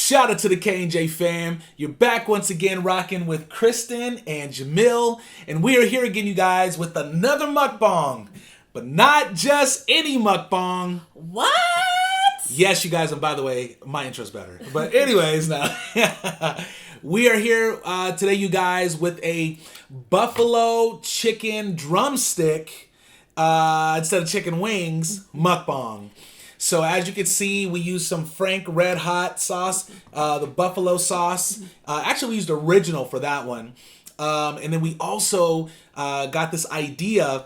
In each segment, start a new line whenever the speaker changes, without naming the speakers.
Shout out to the K&J fam. You're back once again rocking with Kristen and Jamil. And we are here again, you guys, with another mukbang. But not just any mukbang.
What?
Yes, you guys, and by the way, my intro's better. But anyways, now we are here today, you guys, with a buffalo chicken drumstick instead of chicken wings mukbang. So as you can see, we used some Frank Red Hot sauce, the buffalo sauce. Actually, we used original for that one. And then we also got this idea.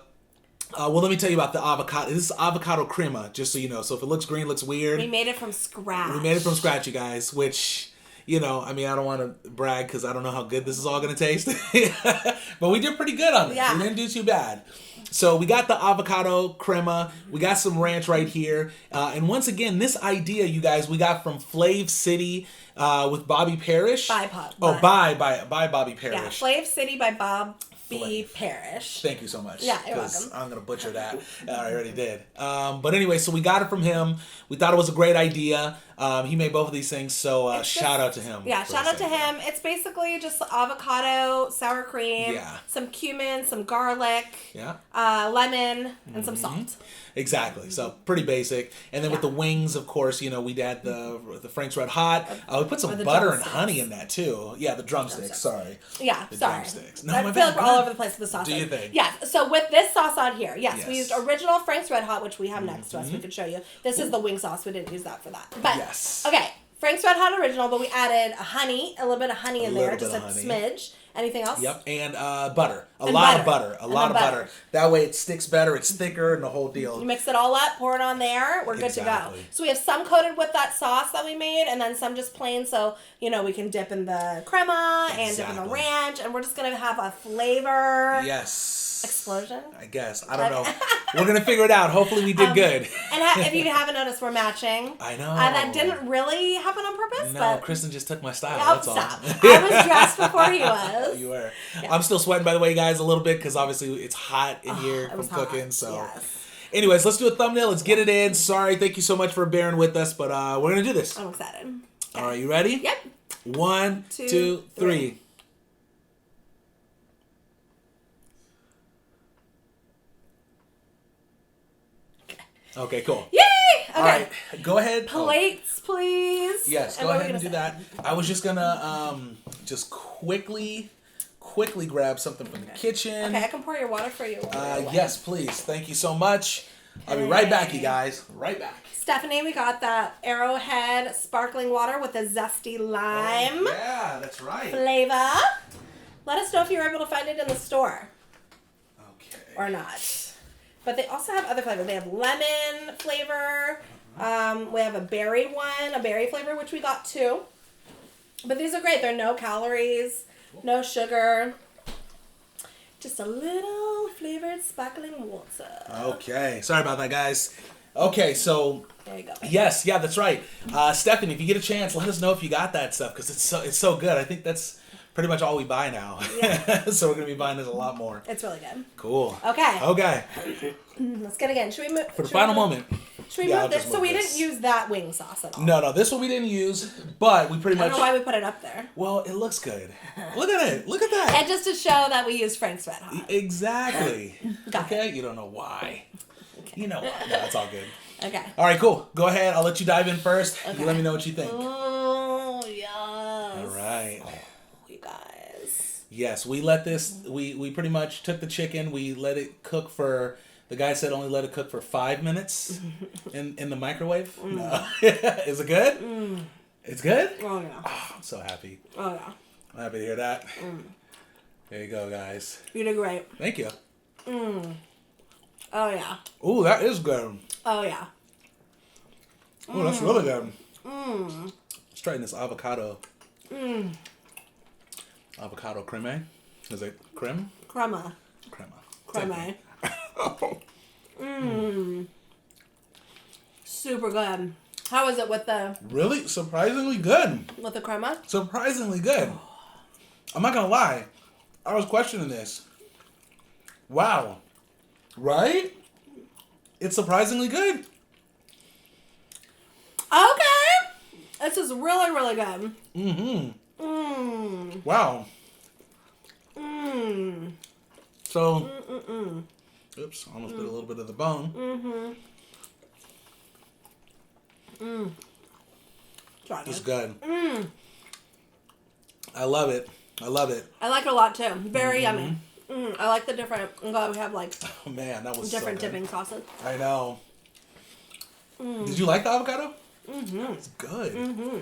Well, let me tell you about the avocado. This is avocado crema, just so you know. So if it looks green, looks weird.
We made it from scratch.
We made it from scratch, you guys, which, you know, I mean, I don't want to brag because I don't know how good this is all going to taste. But we did pretty good on it.
Yeah.
We didn't do too bad. So we got the avocado crema. We got some ranch right here. And once again, this idea, you guys, we got from Flav City with Bobby Parrish.
By
Bobby Parrish.
Yeah, Flav City by Bob B. Parrish.
Thank you so much.
Yeah, you're welcome.
I'm going to butcher that. I already did. But anyway, so we got it from him. We thought it was a great idea. He made both of these things, so shout out to him.
Yeah, shout out to him. It's basically just avocado, sour cream,
Yeah.
some cumin, some garlic,
Yeah.
Lemon, and some salt.
Exactly. So pretty basic. And then with the wings, of course, you know, we had the Frank's Red Hot. We put some butter and honey in that too. Yeah, the drumsticks. Sorry.
Yeah,
The
sorry.
drumsticks.
I feel like we're all over the place with the sauce.
Do you think?
Yeah. So with this sauce on here, yes,
Yes.
we used original Frank's Red Hot, which we have next to us. We could show you. This is the wing sauce. We didn't use that for that. But
Yes.
okay, Frank's Red Hot original, but we added a little bit of honey in there, just a
honey.
smidge. Anything else?
Yep, and butter. A
And
lot
butter.
of butter. That way it sticks better, it's thicker, and the whole deal.
You mix it all up, pour it on there, we're good to go.
Exactly.
So we have some coated with that sauce that we made, and then some just plain, so, you know, we can dip in the crema and dip in the
Exactly.
ranch, and we're just going to have a flavor
Yes.
explosion.
I guess. I don't know. We're going to figure it out. Hopefully we did good.
And if you haven't noticed, we're matching.
I know.
That didn't really happen on purpose,
No,
but...
Kristen just took my style.
Oh,
That's all.
stop. I was dressed before he was.
You were.
Yeah.
I'm still sweating, by the way, guys, a little bit because obviously it's hot in here
It
from
was
cooking.
hot.
So,
Yes.
anyways, let's do a thumbnail. Let's get it in. Sorry, thank you so much for bearing with us, but we're gonna do this.
I'm excited.
All right, you ready?
Yep.
1,
2,
2, 3.
3.
Okay, cool.
Yay! Okay.
All right, go ahead.
Plates, please.
Yes,
And
go
what are
ahead
we
and do
gonna
that. I was just gonna just quickly grab something from the kitchen.
Okay, I can pour your water for you.
Yes, please. Thank you so much. I'll be right back, you guys. Right back.
Stephanie, we got that Arrowhead sparkling water with a zesty lime
Yeah, that's right.
flavor. Let us know if you're able to find it in the store
Okay.
or not. But they also have other flavors. They have lemon flavor. We have a berry one, a berry flavor, which we got too. But these are great. They're no calories, no sugar. Just a little flavored sparkling water.
Okay. Sorry about that, guys. Okay, so
There you go.
yes, yeah, that's right. Stephanie, if you get a chance, let us know if you got that stuff because it's so good. I think that's pretty much all we buy now.
Yeah.
So we're gonna be buying this a lot more.
It's really good.
Cool.
Okay.
Okay.
Let's get again. Should we move?
For the final moment.
Should we
Yeah, I'll
move this?
just
So
move
we
this.
didn't use that wing sauce at all.
No, this one we didn't use, but we pretty
I
much.
don't know why we put it up there.
Well, it looks good. Look at it. Look at that.
And just to show that we used Frank's Red Hot.
Exactly.
Got
Okay, you don't know why. You know why. No, it's all good.
Okay.
All right, cool. Go ahead. I'll let you dive in first.
Okay.
You let me know what you think.
Oh, yes.
All right.
You guys.
Yes, we let this. We pretty much took the chicken. We let it cook for. The guy said only let it cook for 5 minutes in the microwave. No. Is it good? It's good?
Oh, yeah.
Oh, I'm so happy.
Oh, yeah.
I'm happy to hear that. There you go, guys.
You did great.
Thank you.
Oh, yeah.
Ooh, that is good.
Oh, yeah.
Ooh, that's really good. Let's try this avocado. Avocado creme. Is it creme?
Crema.
Crema.
Crema. Super good. How is it with the
Really? Surprisingly good.
crema?
Surprisingly good. I'm not gonna lie. I was questioning this. Wow. Right? It's surprisingly good.
Okay. This is really, really good.
Mm-hmm.
Mmm.
Wow.
Mmm.
So, oops, almost bit a little bit of the bone.
Mm-hmm. Mmm.
It's good. Mmm. I love it. I love it.
I like it a lot too. Very yummy. I like the different. I'm glad we have like.
Oh man, that was
different
so good.
dipping sauces.
I know. Did you like the avocado? Mm-hmm. It's good. Mm-hmm.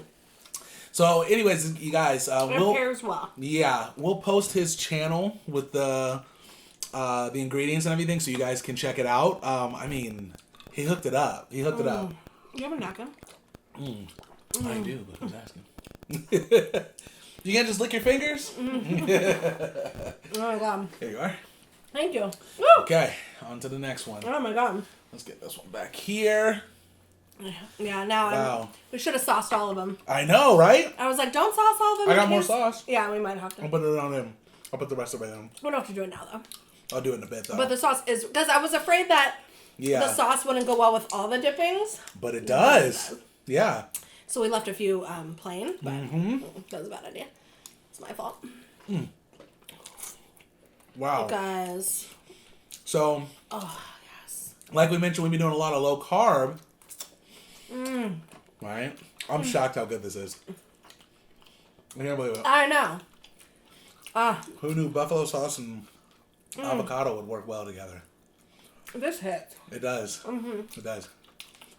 So, anyways, you guys, we'll
pairs well.
Yeah, we'll post his channel with the ingredients and everything, so you guys can check it out. I mean, he hooked it up. He hooked it up.
You have a napkin?
I do, but who's asking? You can't just lick your fingers?
Oh my god.
Here you are.
Thank you. Woo!
Okay, on to the next one.
Oh my god.
Let's get this one back here.
Yeah, now we should have sauced all of them.
I know, right?
I was like, don't sauce all of them.
I got more sauce.
Yeah, we might have to.
I'll put it on him. I'll put the rest of it in.
We don't have to do it now, though.
I'll do it in a bit, though.
But the sauce is... Because I was afraid that the sauce wouldn't go well with all the dippings.
But it does. Yeah.
So we left a few plain, but that was a bad idea. It's my fault.
Wow.
Guys.
So...
Oh, yes.
Like we mentioned, we've been doing a lot of low carb. Right? I'm shocked how good this is. I can't believe it.
I know.
Who knew buffalo sauce and avocado would work well together?
This hits.
It does. It does.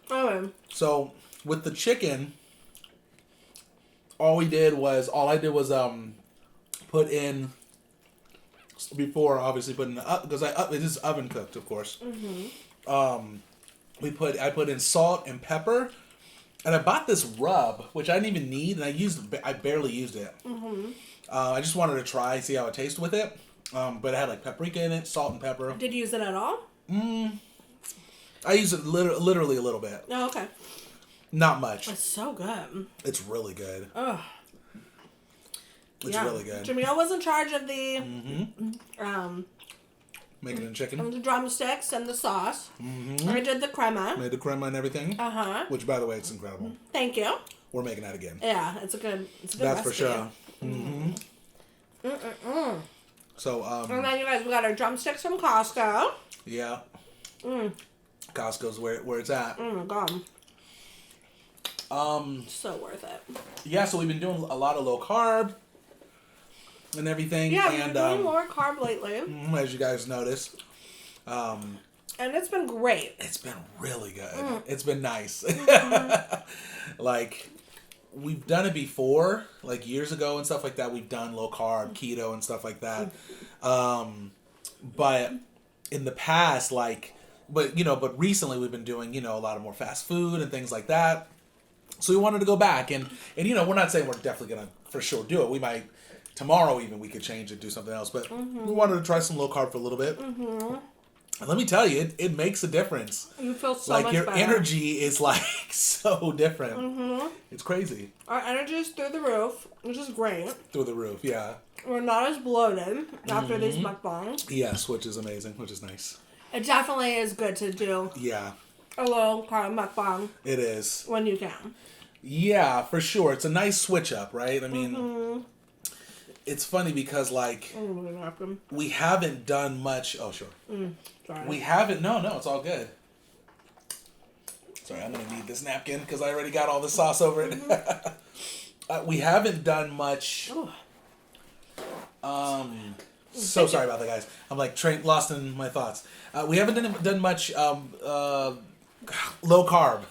Oh.
So with the chicken, all I did was put in before, obviously put in because it is oven cooked, of course. I put in salt and pepper, and I bought this rub, which I didn't even need, and I barely used it. I just wanted to try, see how it tastes with it. But it had like paprika in it, salt and pepper.
Did you use it at all?
I used it literally a little bit.
Oh, okay.
Not much.
It's so good.
It's really good.
Ugh.
It's really good.
Jamil was in charge of the
making it chicken.
And the drumsticks and the sauce. I did the crema.
Made the crema and everything. Which, by the way, it's incredible.
Thank you.
We're making that again.
Yeah, it's a good
That's
recipe.
for sure. So,
and then you guys, we got our drumsticks from Costco.
Yeah. Costco's where it's at.
Oh my god. So worth it.
Yeah, so we've been doing a lot of low carb and everything.
Yeah,
and,
we've been doing more carb lately.
As you guys notice.
And it's been great.
It's been really good. It's been nice. Like, we've done it before, like years ago and stuff like that. We've done low carb, keto and stuff like that. But in the past, but recently we've been doing, a lot of more fast food and things like that. So we wanted to go back and we're not saying we're definitely going to for sure do it. We might, tomorrow even, we could change it, do something else. But we wanted to try some low carb for a little bit. And let me tell you, it makes a difference.
You feel so much
your
better.
energy is so different. It's crazy.
Our energy is through the roof, which is great.
Through the roof, yeah.
We're not as bloated after these mukbangs.
Yes, which is amazing, which is nice.
It definitely is good to do a low carb mukbang.
It is.
When you can.
Yeah, for sure. It's a nice switch up, right? I mean, it's funny because, we haven't done much. Oh, sure.
Sorry.
We haven't. No, it's all good. Sorry, I'm going to need this napkin because I already got all the sauce over it. We haven't done much. So sorry about that, guys. I'm lost in my thoughts. We haven't done much low carb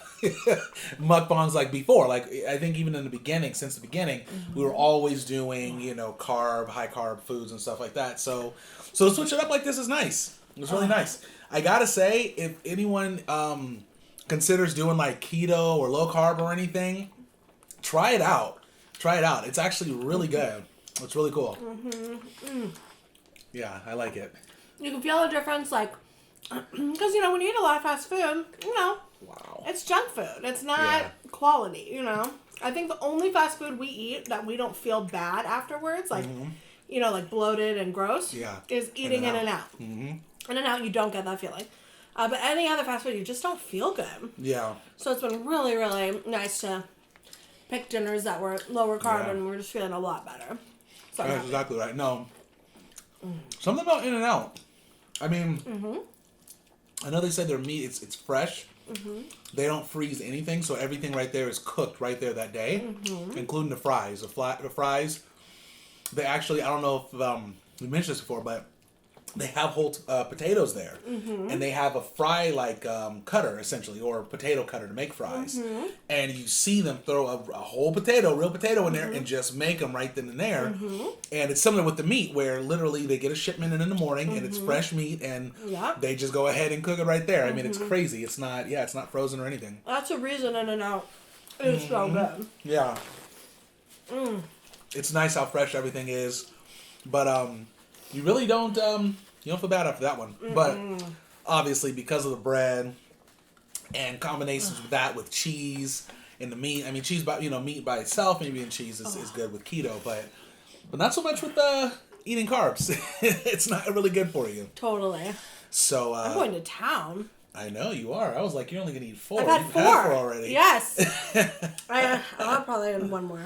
mukbangs like before. Like, I think even in the beginning, since the beginning, we were always doing, high carb foods and stuff like that. So to switch it up like this is nice. It's really nice. I gotta say, if anyone considers doing like keto or low carb or anything, try it out. It's actually really good. It's really cool. Yeah, I like it.
You can feel the difference, because, when you eat a lot of fast food,
Wow.
it's junk food. It's not quality, I think the only fast food we eat that we don't feel bad afterwards, like bloated and gross, is eating In-N-Out. In-N-Out, you don't get that feeling. But any other fast food, you just don't feel good.
Yeah.
So it's been really, really nice to pick dinners that were lower carb,
Yeah.
and we're just feeling a lot better. So
That's exactly right. No. Something about In-N-Out. I mean, I know they said their meat, it's fresh. They don't freeze anything, so everything right there is cooked right there that day, including the fries. The fries, they actually, I don't know if we mentioned this before, but they have whole potatoes there, and they have a fry cutter essentially, or potato cutter to make fries, and you see them throw a whole potato, real potato in there, and just make them right then and there. And it's similar with the meat, where literally they get a shipment in the morning, and it's fresh meat, and they just go ahead and cook it right there. I mean, it's crazy. It's not frozen or anything.
that's a reason In-N-Out is so good.
Yeah. It's nice how fresh everything is, but you really don't you don't feel bad after that one. But obviously, because of the bread and combinations with that, with cheese and the meat. I mean, cheese by meat by itself, maybe, and cheese is good with keto, but not so much with eating carbs. It's not really good for you.
Totally.
So
I'm going to town.
I know you are. I was like, you're only gonna eat 4.
I've had
You've
4.
had 4 already.
Yes. I'll probably have one more.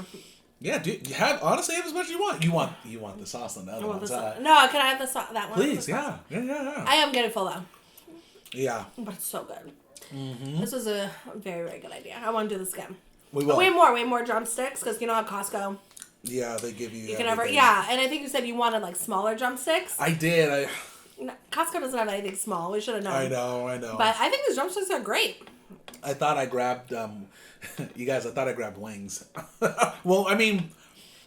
Yeah, dude. You have as much as you want. You want the sauce on the other ones.
No, can I have that one?
Please, yeah.
I am getting full though.
Yeah.
But it's so good. This was a very, very good idea. I want to do this again.
We will.
Way more drumsticks, because you know at Costco.
Yeah, they give you.
You can never. Yeah, and I think you said you wanted like smaller drumsticks.
I did.
Costco doesn't have anything small. We should have known.
I know.
But I think these drumsticks are great.
I thought I grabbed you guys. I thought I grabbed wings. Well, I mean,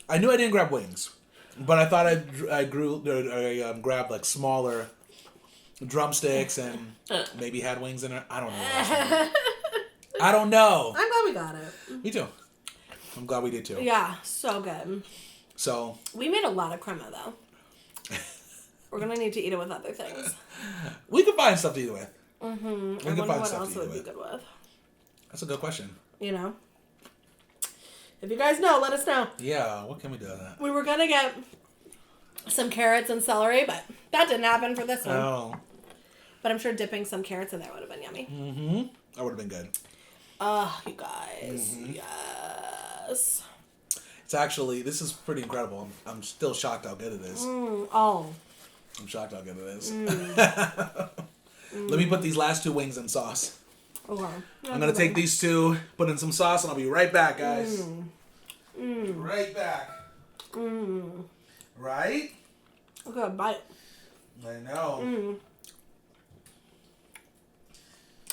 I knew I didn't grab wings, but I thought I grabbed like smaller drumsticks and maybe had wings in it. I don't know. I don't know.
I'm glad we got it.
Me too. I'm glad we did too.
Yeah, so good.
So
we made a lot of crema though. We're gonna need to eat it with other things.
We could find stuff to eat it with.
I wonder what else it would be good with.
That's a good question.
You know, if you guys know, let us know.
Yeah, what can we do with that?
We were gonna get some carrots and celery, but that didn't happen for this one.
Oh.
But I'm sure dipping some carrots in there would have been yummy.
That would have been good.
Oh, you guys. Yes.
It's actually, this is pretty incredible. I'm still shocked how good it is. I'm shocked how good it is. Let me put these last 2 wings in sauce.
Okay.
I'm going to take these 2, put in some sauce, and I'll be right back, guys. Right back. Right?
Okay, bite.
I know.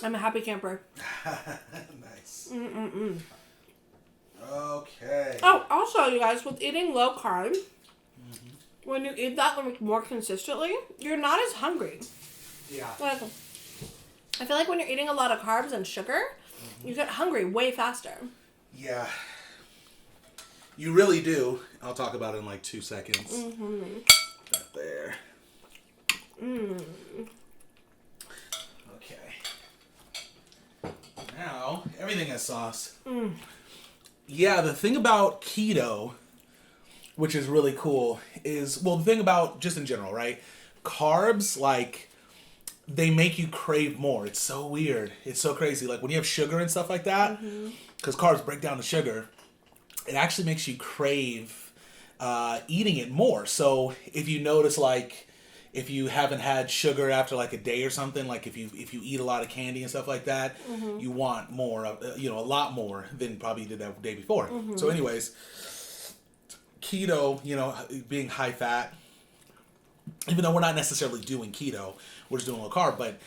I'm a happy camper.
Nice. Okay.
Oh, also, you guys, with eating low carb, when you eat that more consistently, you're not as hungry.
Yeah.
Like, I feel like when you're eating a lot of carbs and sugar, you get hungry way faster.
Yeah. You really do. I'll talk about it in like 2 seconds. Right there. Okay. Now, everything has sauce. Yeah, the thing about keto, which is really cool, is, well, the thing about, just in general, right? Carbs, like, they make you crave more. It's so weird. It's so crazy. Like, when you have sugar and stuff like that, because carbs break down the sugar, it actually makes you crave eating it more. So, if you notice, like, if you haven't had sugar after like a day or something, like if you eat a lot of candy and stuff like that, you want more, a lot more than probably you did that day before. So anyways, keto, being high fat, even though we're not necessarily doing keto, we're just doing low carb, but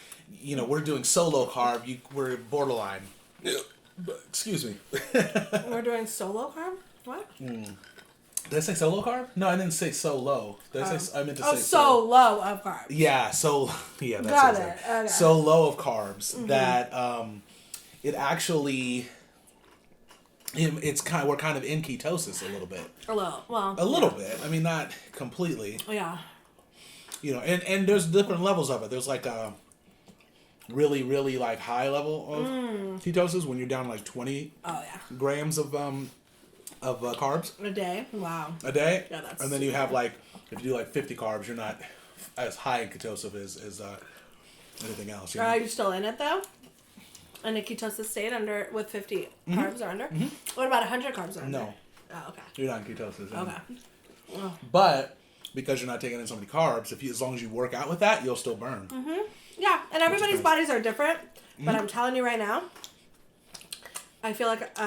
we're doing so low carb, we're borderline. Excuse me.
We're doing solo carb? What?
Did I say so low carb? No, I didn't say so low. I meant to say
so low of carbs.
Yeah, that's
Got
it.
it. Okay.
So low of carbs that it actually we're kind of in ketosis a little bit.
A
little bit. I mean, not completely.
Yeah.
And there's different levels of it. There's like a really, really like high level of ketosis when you're down like 20 grams of carbs
a day. Wow.
A day.
Yeah, that's.
And then you have like, if you do like 50 carbs, you're not as high in ketosis as anything else.
Are you still in it though? And a ketosis state under with 50 carbs or under. What about 100 carbs or under?
No.
Oh, okay.
You're not in ketosis.
Okay. Oh.
But because you're not taking in so many carbs, as long as you work out with that, you'll still burn.
Yeah, and everybody's bodies are different. But I'm telling you right now, I feel like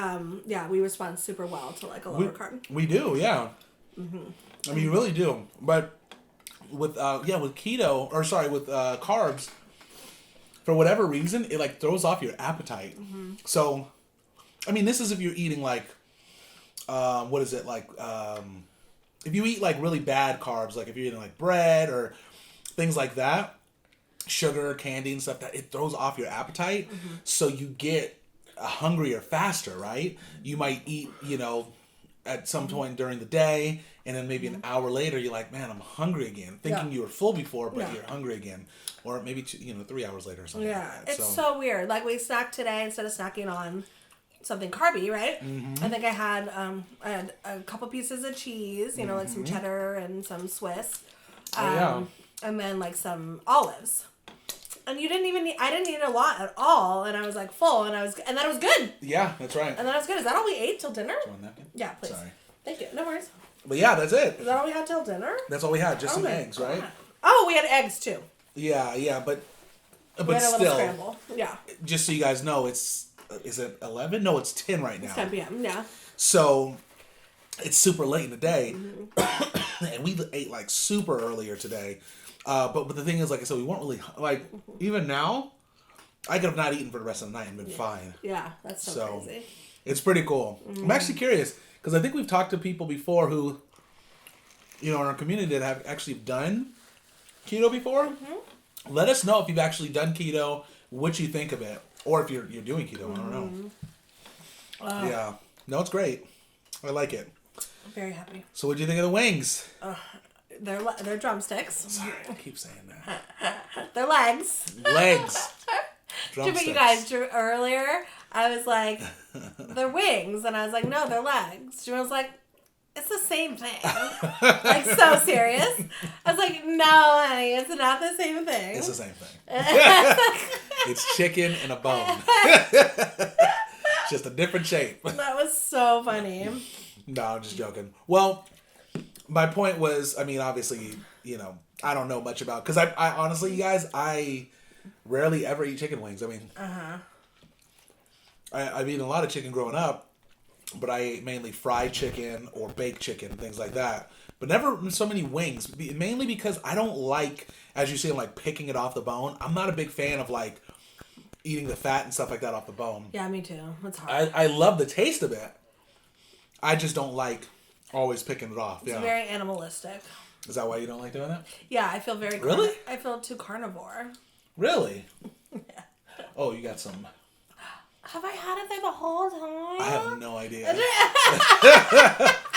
we respond super well to like a lower carb.
We do, yeah. I mean, you really do. But with keto with carbs, for whatever reason, it like throws off your appetite. So, I mean, this is if you're eating like, what is it like? If you eat like really bad carbs, like if you're eating like bread or things like that, sugar, candy, and stuff, that it throws off your appetite. So you get hungrier faster, right? You might eat, at some point during the day, and then maybe an hour later, you're like, man, I'm hungry again. Thinking you were full before, but you're hungry again. Or maybe 3 hours later or something.
Yeah,
like that.
it's so weird. Like we snacked today instead of snacking on something carby, right? I think I had a couple pieces of cheese, like some cheddar and some Swiss, and then like some olives. And I didn't eat a lot at all, and I was like full, and then it was good.
Yeah, that's right.
And then I was good. Is that all we ate till dinner?
One napkin?
Yeah, please.
Sorry.
Thank you. No worries.
But yeah, that's it.
Is that all we had till dinner?
That's all we had. Just some eggs,
God.
right?
Oh, we had eggs too.
Yeah, but
We had a
still,
little scramble. Yeah.
just so you guys know, is it 11? No, it's 10 right now.
It's 10 p.m. Yeah.
So it's super late in the day, and we ate like super earlier today. But the thing is, like I said, we weren't really like even now. I could have not eaten for the rest of the night and been fine.
Yeah, that's so crazy.
It's pretty cool. I'm actually curious because I think we've talked to people before who, in our community that have actually done keto before. Let us know if you've actually done keto, what you think of it, or if you're doing keto. I don't know. Yeah, no, it's great. I like it.
I'm very happy.
So, what do you think of the wings?
They're drumsticks.
Sorry, I keep saying that.
They're legs.
Legs.
But you guys, earlier, I was like, they're wings. And I was like, no, they're legs. She was like, it's the same thing. Like, so serious. I was like, no, honey, it's not the same thing.
It's the same thing. It's chicken and a bone. Just a different shape.
That was so funny.
No, I'm just joking. Well, my point was, I mean, obviously, I don't know much about, because I honestly, you guys, I rarely ever eat chicken wings. I mean, I've eaten a lot of chicken growing up, but I ate mainly fried chicken or baked chicken, things like that. But never so many wings, mainly because I don't like, as you see, I'm like picking it off the bone. I'm not a big fan of like eating the fat and stuff like that off the bone.
Yeah, me too. It's hard.
I love the taste of it. I just don't like always picking it off.
It's very animalistic.
Is that why you don't like doing it?
Yeah, I feel very...
Really?
I feel too carnivore.
Really?
Yeah.
Oh, you got some...
Have I had it there the whole time?
I have no idea.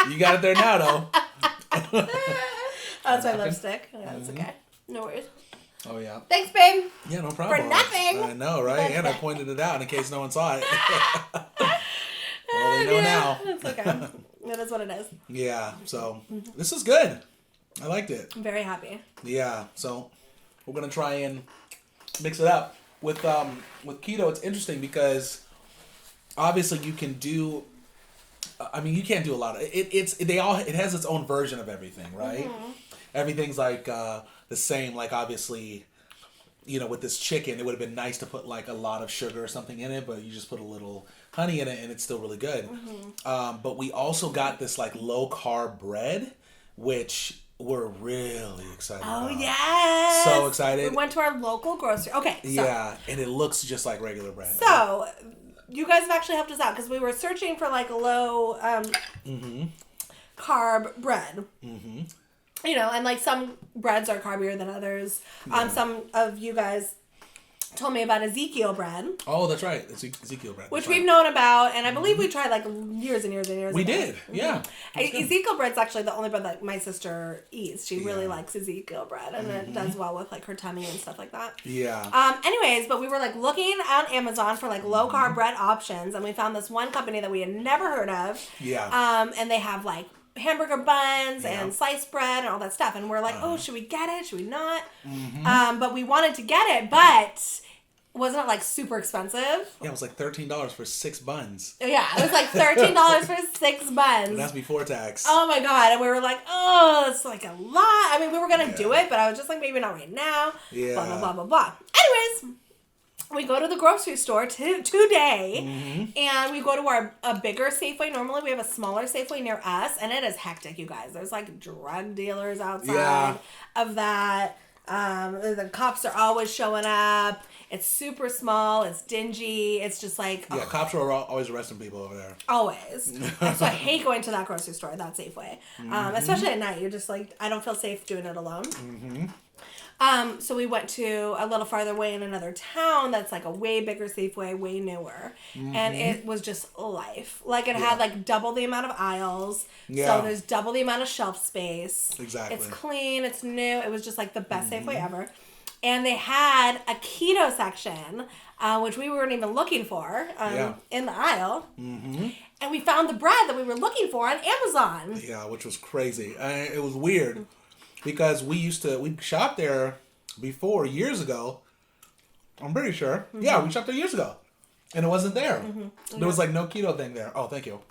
You got it there now, though.
Oh, that's my lipstick. Yeah, that's okay. No worries.
Oh, yeah.
Thanks, babe.
Yeah, no problem.
For nothing.
I know, right? And I pointed it out in case no one saw it. Well, they know now.
It's okay. It is what it is.
Yeah, so this is good. I liked it.
I'm very happy.
Yeah, so we're going to try and mix it up. With keto, it's interesting because obviously you can do... I mean, you can't do a lot of... It has its own version of everything, right? Everything's like the same, like obviously... with this chicken, it would have been nice to put like a lot of sugar or something in it, but you just put a little honey in it and it's still really good. But we also got this like low carb bread, which we're really excited about.
Oh, yes.
So excited.
We went to our local grocery. Okay. So,
yeah, and it looks just like regular bread.
So, you guys have actually helped us out because we were searching for like a low carb bread. And like some breads are carbier than others. Some of you guys told me about Ezekiel bread.
Oh, that's right. It's Ezekiel bread.
Which we've known about, and I believe we tried like years and years and years
we
ago.
did, yeah.
Ezekiel bread's actually the only bread that my sister eats. She really likes Ezekiel bread, and it does well with like her tummy and stuff like that.
Yeah.
Anyways, but we were like looking on Amazon for like low carb bread options, and we found this one company that we had never heard of.
Yeah.
And they have like hamburger buns and sliced bread and all that stuff, and we're like, oh, should we get it? Should we not? But we wanted to get it, but wasn't it like super expensive?
Yeah, it was like $13 for 6 buns.
Yeah, it was like $13 for 6 buns.
And that's before tax.
Oh my God. And we were like, oh, it's like a lot. I mean, we were going to do it, but I was just like, maybe not right now.
Yeah.
Blah, blah, blah, blah, blah. Anyways, we go to the grocery store today, and we go to a bigger Safeway. Normally, we have a smaller Safeway near us, and it is hectic, you guys. There's like drug dealers outside of that. The cops are always showing up. It's super small. It's dingy. It's just like...
Yeah, cops are always arresting people over there.
Always. And so I hate going to that grocery store, that Safeway. Especially at night. You're just like, I don't feel safe doing it alone. So we went to a little farther away in another town that's like a way bigger Safeway, way newer. And it was just life. Like it had like double the amount of aisles. So there's double the amount of shelf space.
Exactly.
It's clean. It's new. It was just like the best Safeway ever. And they had a keto section, which we weren't even looking for in the aisle. And we found the bread that we were looking for on Amazon.
Yeah, which was crazy. It was weird because we shopped there before years ago. I'm pretty sure. Yeah, we shopped there years ago. And it wasn't there. There was like no keto thing there. Oh, thank you.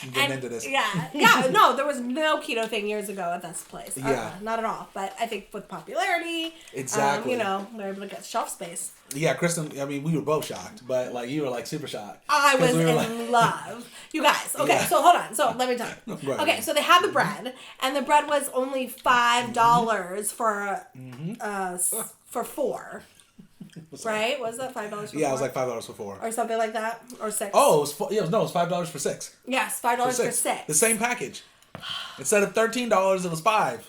I'm getting into this.
Yeah, no, there was no keto thing years ago at this place.
Yeah.
Not at all. But I think with popularity,
exactly.
they're able to get shelf space.
Yeah, Kristen, I mean, we were both shocked, but like you were like super shocked.
I was in love. You guys, okay, so hold on. So let me tell you.
Right.
Okay, so they had the bread, and the bread was only $5 for 4. Right? Was that $5 for 4?
Yeah, it was like $5 for 4.
Or something like that? Or 6?
Oh, it was $5 for 6.
Yes, $5 for 6.
The same package. Instead of $13, it was $5.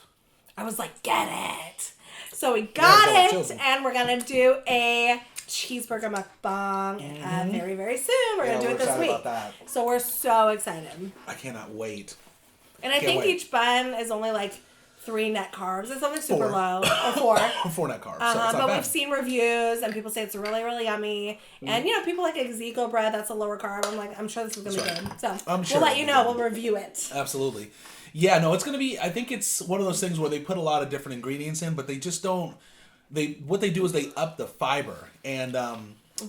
I was like, get it. So we got it, and we're going to do a cheeseburger mukbang very, very soon. We're going to do it this week. About that. So we're so excited.
I cannot wait.
And I think each bun is only like 3 net carbs. It's something super low. Or 4.
4 net carbs.
But we've seen reviews, and people say it's really, really yummy. And, people like Ezekiel bread. That's a lower carb. I'm sure this is going to be good. So we'll let you know. We'll review it.
Absolutely. Yeah, no, it's going to be, I think it's one of those things where they put a lot of different ingredients in, but they just don't, what they do is they up the fiber. And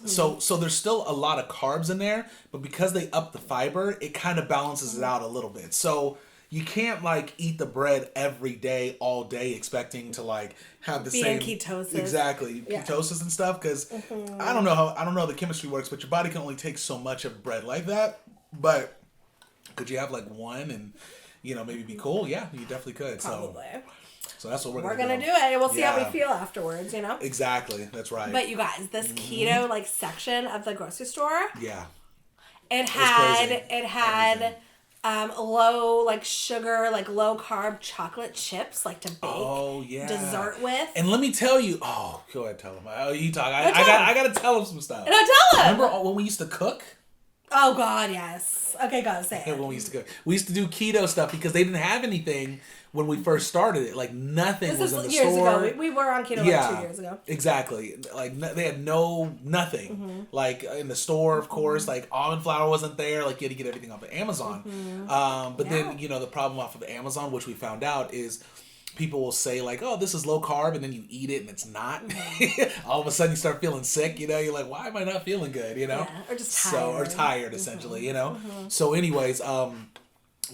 so there's still a lot of carbs in there, but because they up the fiber, it kind of balances it out a little bit. So you can't like eat the bread every day, all day, expecting to like have the same
ketosis.
Exactly, ketosis and stuff. Because I don't know how the chemistry works, but your body can only take so much of bread like that. But could you have like one and maybe be cool? Yeah, you definitely could.
Probably.
So that's what we're
gonna do it. We'll see how we feel afterwards.
Exactly. That's right.
But you guys, this keto like section of the grocery store.
Yeah.
It had low like sugar, like low carb chocolate chips, like to bake dessert with.
And let me tell you, go ahead, tell them. You talk. I gotta tell them some stuff.
No, tell them.
Remember when we used to cook?
Oh God, yes. Okay, go say it.
When we used to cook, we used to do keto stuff because they didn't have anything when we first started it. Like nothing was in the
years
store.
Ago. We were on keto like 2 years ago.
Exactly. Like they had nothing. Like in the store, of course. Like almond flour wasn't there. Like you had to get everything off of Amazon. But then the problem off of Amazon, which we found out, is people will say like, "Oh, this is low carb," and then you eat it and it's not. All of a sudden you start feeling sick. You're like, "Why am I not feeling good?"
Or just tired.
Or tired essentially. So, anyways,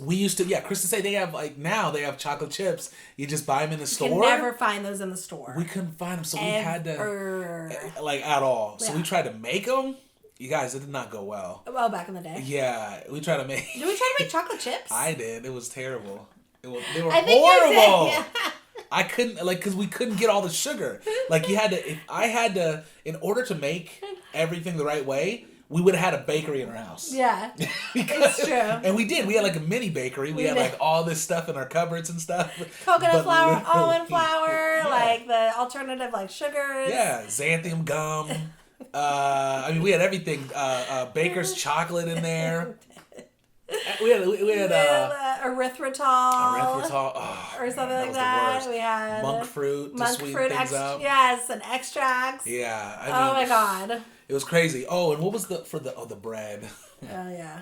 we used to, Kristen say they have now they have chocolate chips. You just buy them in the store.
You can never find those in the store.
We couldn't find them, so we had to at all. So we tried to make them. You guys, it did not go well.
Well, back in the day.
Yeah, we tried to make.
Did we try to make chocolate chips?
I did. It was terrible. They were horrible. Yeah. I couldn't because we couldn't get all the sugar. Like you had to, in order to make everything the right way, we would have had a bakery in our house.
Yeah, it's true.
And we did. We had like a mini bakery. We had like all this stuff in our cupboards and stuff.
Coconut flour, almond flour, like the alternative like sugars.
Yeah, xanthan gum. We had everything. Baker's chocolate in there. We had
erythritol. Or something like that. We had
monk fruit to sweeten things up.
Yes, and extracts.
Yeah.
Oh my God.
It was crazy. Oh, and what was the bread?
Oh yeah.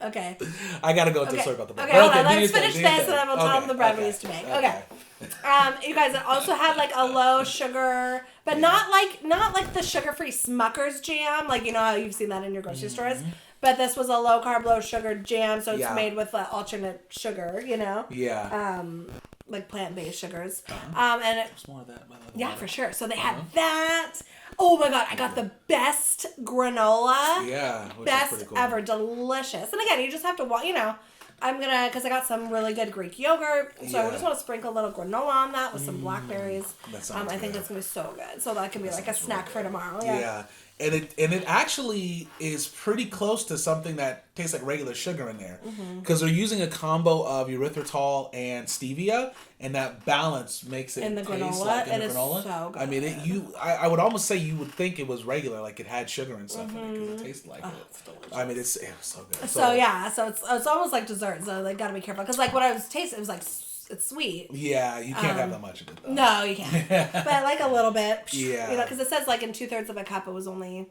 Okay.
I gotta go into the story about the bread.
Okay, hold on. Let's finish this and then we'll tell them the bread we used to make. Okay. You guys, it also had like a low sugar, but not like the sugar-free Smucker's jam, like you know how you've seen that in your grocery stores. But this was a low carb, low sugar jam, so it's made with alternate sugar, you know.
Yeah.
Like plant-based sugars.
And
there's
more of that.
Yeah, for sure. So they had that. Oh my god, I got the best granola.
Yeah.
Best ever, delicious. And again, you just have to you know. Because I got some really good Greek yogurt, so I just want to sprinkle a little granola on that with some blackberries.
That sounds
I think that's going to be so good. So that can be like a snack for tomorrow.
Yeah. And it actually is pretty close to something that tastes like regular sugar in there. Because they're using a combo of erythritol and stevia, and that balance makes it
in the
taste
granola.
like in
it
the
is
granola.
So good.
I mean, I would almost say you would think it was regular, like it had sugar and stuff in it, because it tasted like it.
It's delicious.
I mean, it was so good.
So yeah, so it's almost like dessert. So they got to be careful because like what I was tasting, it was like it's sweet.
Yeah, you can't have that much of it though.
No, you can't. But like a little bit.
Yeah.
You know, because it says like in 2/3 of a cup, it was only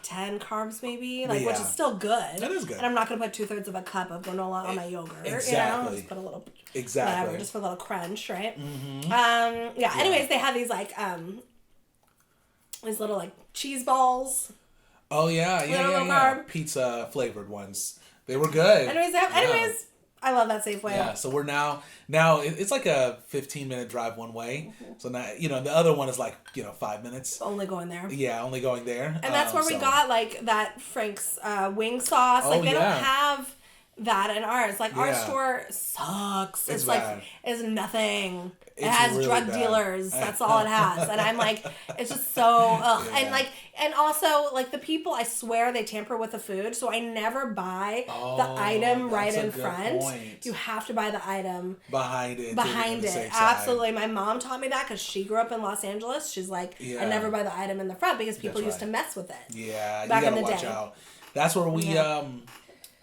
10 carbs maybe, like which is still good.
That is good.
And I'm not gonna put 2/3 of a cup of granola on my yogurt.
Exactly.
You know, just put a little.
Exactly.
Whatever, just for a little crunch, right?
Yeah.
Anyways, they had these like these little like cheese balls.
Oh yeah. Pizza flavored ones. They were good.
Anyways, I love that Safeway.
Yeah, so we're now it's like a 15-minute drive one way. So now, you know, the other one is like, 5 minutes.
Only going there.
Yeah, only going there.
And that's where we got like that Frank's wing sauce. Like they don't have that in ours. Like our store sucks. It's like it's nothing. It has really drug dealers. That's all it has. And I'm like, it's just so and also like the people, I swear they tamper with the food. So I never buy the item right in front. Point. You have to buy the item
behind it.
Absolutely. My mom taught me that because she grew up in Los Angeles. She's like, I never buy the item in the front because people used to mess with it.
Yeah,
back
you gotta
in the
watch
day.
out. That's where we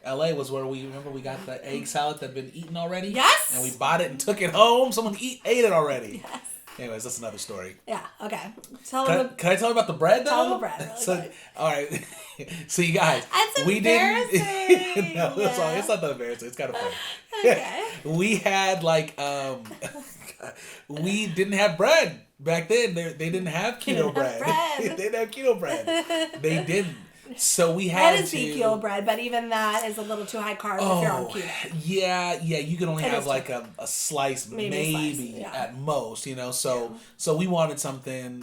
LA was where we got the egg salad that had been eaten already.
Yes.
And we bought it and took it home. Someone ate it already.
Yes.
Anyways, that's another story.
Yeah. Okay.
Can I tell you about the bread though?
Tell them the bread. Really
all right. So you guys,
that's
we
embarrassing.
didn't. No, it's not that embarrassing. It's kind of funny.
Okay.
We had like we didn't have bread back then. They didn't have keto bread. They didn't have keto bread. They didn't. So we had
to keto bread, but even that is a little too high carb if you're on keto.
Yeah, you can only have like a slice, maybe at most, So we wanted something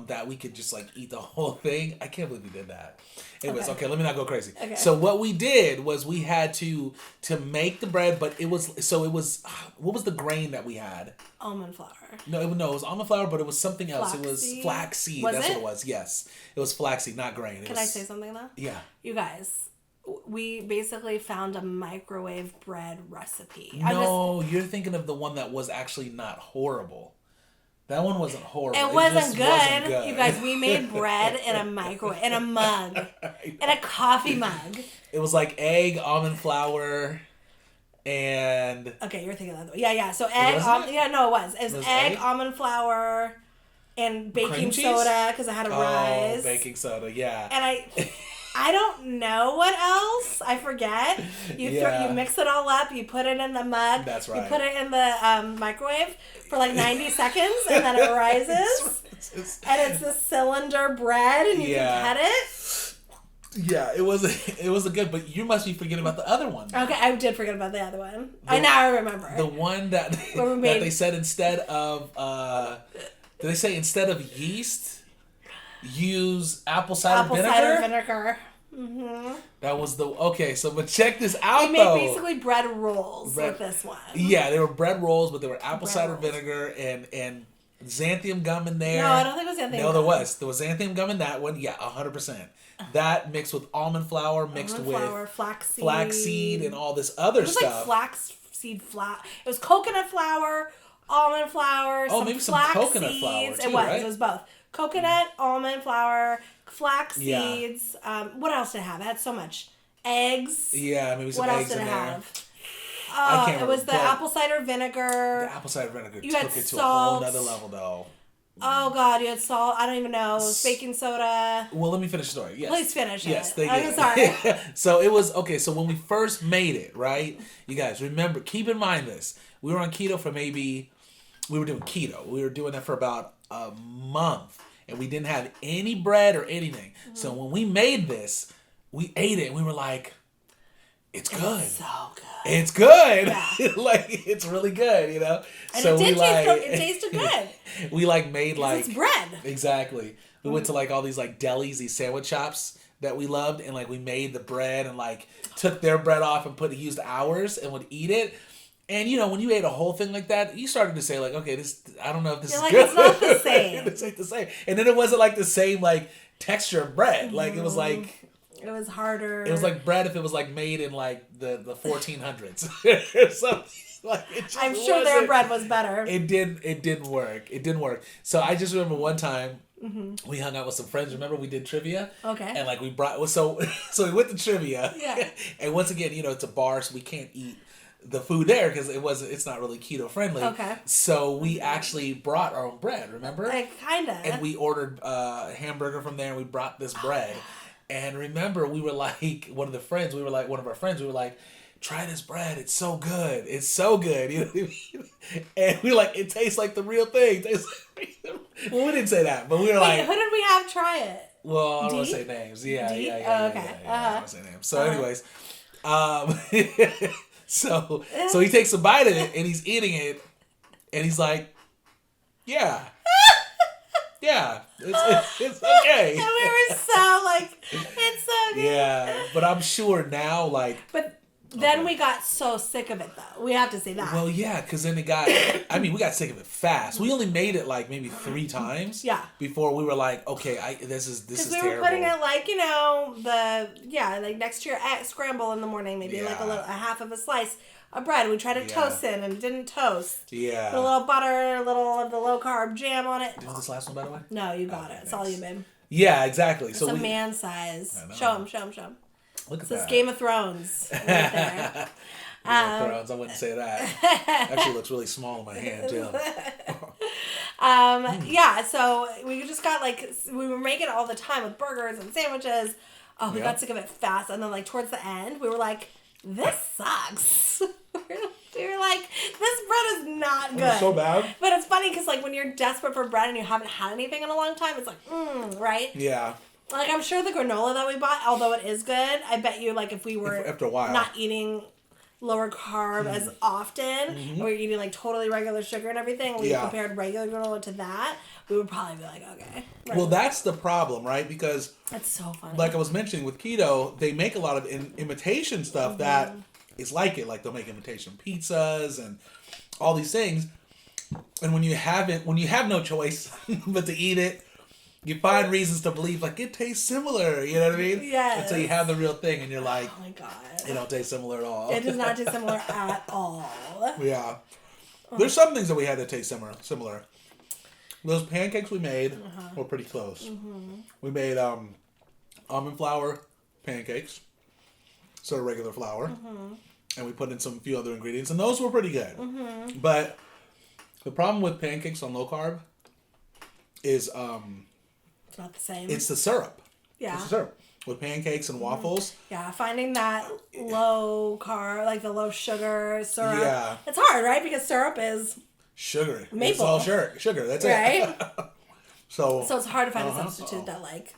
that we could just like eat the whole thing. I can't believe we did that. Anyways, okay, let me not go crazy. Okay. So what we did was we had to make the bread, but it was what was the grain that we had?
Almond flour.
No, it was almond flour, but it was something else. It was flaxseed. That's what it was. Yes, it was flaxseed, not grain.
Can I say something though?
Yeah.
You guys, we basically found a microwave bread recipe.
No, you're thinking of the one that was actually not horrible. That one wasn't horrible.
It wasn't good. You guys, we made bread in a microwave, in a mug, in a coffee mug.
It was like egg, almond flour, and...
Okay, you're thinking that. Yeah. So egg, it was. It was egg, almond flour, and baking soda, because I had a rise.
Oh, baking soda, yeah.
And I don't know what else. I forget. You mix it all up. You put it in the mug.
That's right.
You put it in the microwave for like 90 seconds, and then it rises. And it's this cylinder bread, and you can cut it.
Yeah, it was a good, but you must be forgetting about the other one.
Okay, I did forget about the other one. I remember.
The one that they said instead of did they say instead of yeast? Use apple cider vinegar. Mm-hmm. That was but check this out
we made basically bread rolls with this one.
Yeah, they were bread rolls, but they were apple cider vinegar and xanthium gum in there.
No, I don't think it was xanthium gum.
No, there was xanthium gum in that one. Yeah, 100%. That mixed with almond flour, with flaxseed and all this other stuff. It was
like flaxseed flour. It was coconut flour, almond flour,
maybe some coconut flour too,
It was both. Coconut, almond flour, flax seeds. What else did it have? It had so much. Eggs.
Yeah, maybe some eggs in there. What else did it have?
It was the apple cider vinegar.
The apple cider vinegar took it to a whole nother level, though.
Oh, God, you had salt. I don't even know. It was baking soda.
Well, let me finish the story. Yes.
Please finish it.
Yes, thank you.
I'm sorry.
So it was, so when we first made it, right? You guys, keep in mind this. We were on keto for maybe we were doing keto. We were doing that for about a month, and we didn't have any bread or anything. So when we made this, we ate it, and we were like, it's good.
It's so good.
It's good.
Yeah.
Like, it's really good, you know?
And
so
it tasted good.
We like made like...
It's bread.
Exactly. We went to like all these like delis, these sandwich shops that we loved, and like we made the bread and like took their bread off and used ours and would eat it. And you know, when you ate a whole thing like that, you started to say like, okay, this, I don't know if this is
like,
good.
it's not the same.
This ain't the same. And then it wasn't like the same like texture of bread. Like it was like...
It was harder.
It was like bread if it was like made in like the 1400s or something. Like
I'm sure their bread was better.
It didn't work. It didn't work. So I just remember one time we hung out with some friends. Remember we did trivia?
Okay.
And like we brought so we went to trivia.
Yeah.
And once again, you know, it's a bar, so we can't eat the food there because it's not really keto friendly.
Okay.
So we actually brought our own bread. Remember?
Like kinda.
And we ordered a hamburger from there, and we brought this bread. And remember, we were like, one of our friends, we were like, try this bread. It's so good. It's so good. You know what I mean? And we were like, it tastes like the real thing. Well, we didn't say that, but we were like.
Who did we have try it?
Well, I don't want to say names. Yeah.
Okay.
I don't want to say names. So anyways, so he takes a bite of it and he's eating it and he's like, yeah. Yeah, it's okay.
And we were so like, it's so good.
Yeah, but I'm sure now, like...
But then we got so sick of it, though. We have to say that.
Well, yeah, because then we got sick of it fast. We only made it, like, maybe 3 times.
Yeah.
Before we were like, okay, this is terrible.
Because we were putting it, like, you know, like, next to your egg scramble in the morning, maybe, like, a half of a slice of bread. We tried to toast it, and it didn't toast.
Yeah.
Put a little butter, a little of the low-carb jam on it.
Do you want this last one, by the way?
No, you got it. It's all you, babe.
Yeah, exactly.
It's a man size. Show him.
Look at that.
This is Game of Thrones right there.
Game of Thrones, I wouldn't say that. Actually looks really small in my hand, too.
Yeah, so we just got, like, we were making it all the time with burgers and sandwiches. Oh, we got sick of it fast. And then, like, towards the end, we were like, this sucks. We were like, this bread is not good.
It's so bad.
But it's funny because, like, when you're desperate for bread and you haven't had anything in a long time, it's like, right?
Yeah.
Like, I'm sure the granola that we bought, although it is good, I bet you, like, if we were
after a while
not eating lower carb as often, and we were eating, like, totally regular sugar and everything, we compared regular granola to that, we would probably be like, okay.
Well, that's the problem, right? Because...
That's so funny.
Like I was mentioning with keto, they make a lot of imitation stuff that is like it. Like they'll make imitation pizzas and all these things. And when you have no choice but to eat it, you find reasons to believe like it tastes similar. You know what I mean?
Yes.
Until you have the real thing and you're like,
oh my God.
It don't taste similar at all.
It does not taste similar at all.
Yeah. There's some things that we had that taste similar. Those pancakes we made were pretty close. We made almond flour pancakes, sort of regular flour, and we put in some few other ingredients, and those were pretty good. But the problem with pancakes on low carb is
it's not the same.
It's the syrup.
Yeah.
It's the syrup. With pancakes and waffles.
Yeah, finding that low carb, like the low sugar syrup.
Yeah.
It's hard, right? Because syrup is
sugar.
Maple.
It's all sugar. That's
right?
it. So
it's hard to find a substitute that like.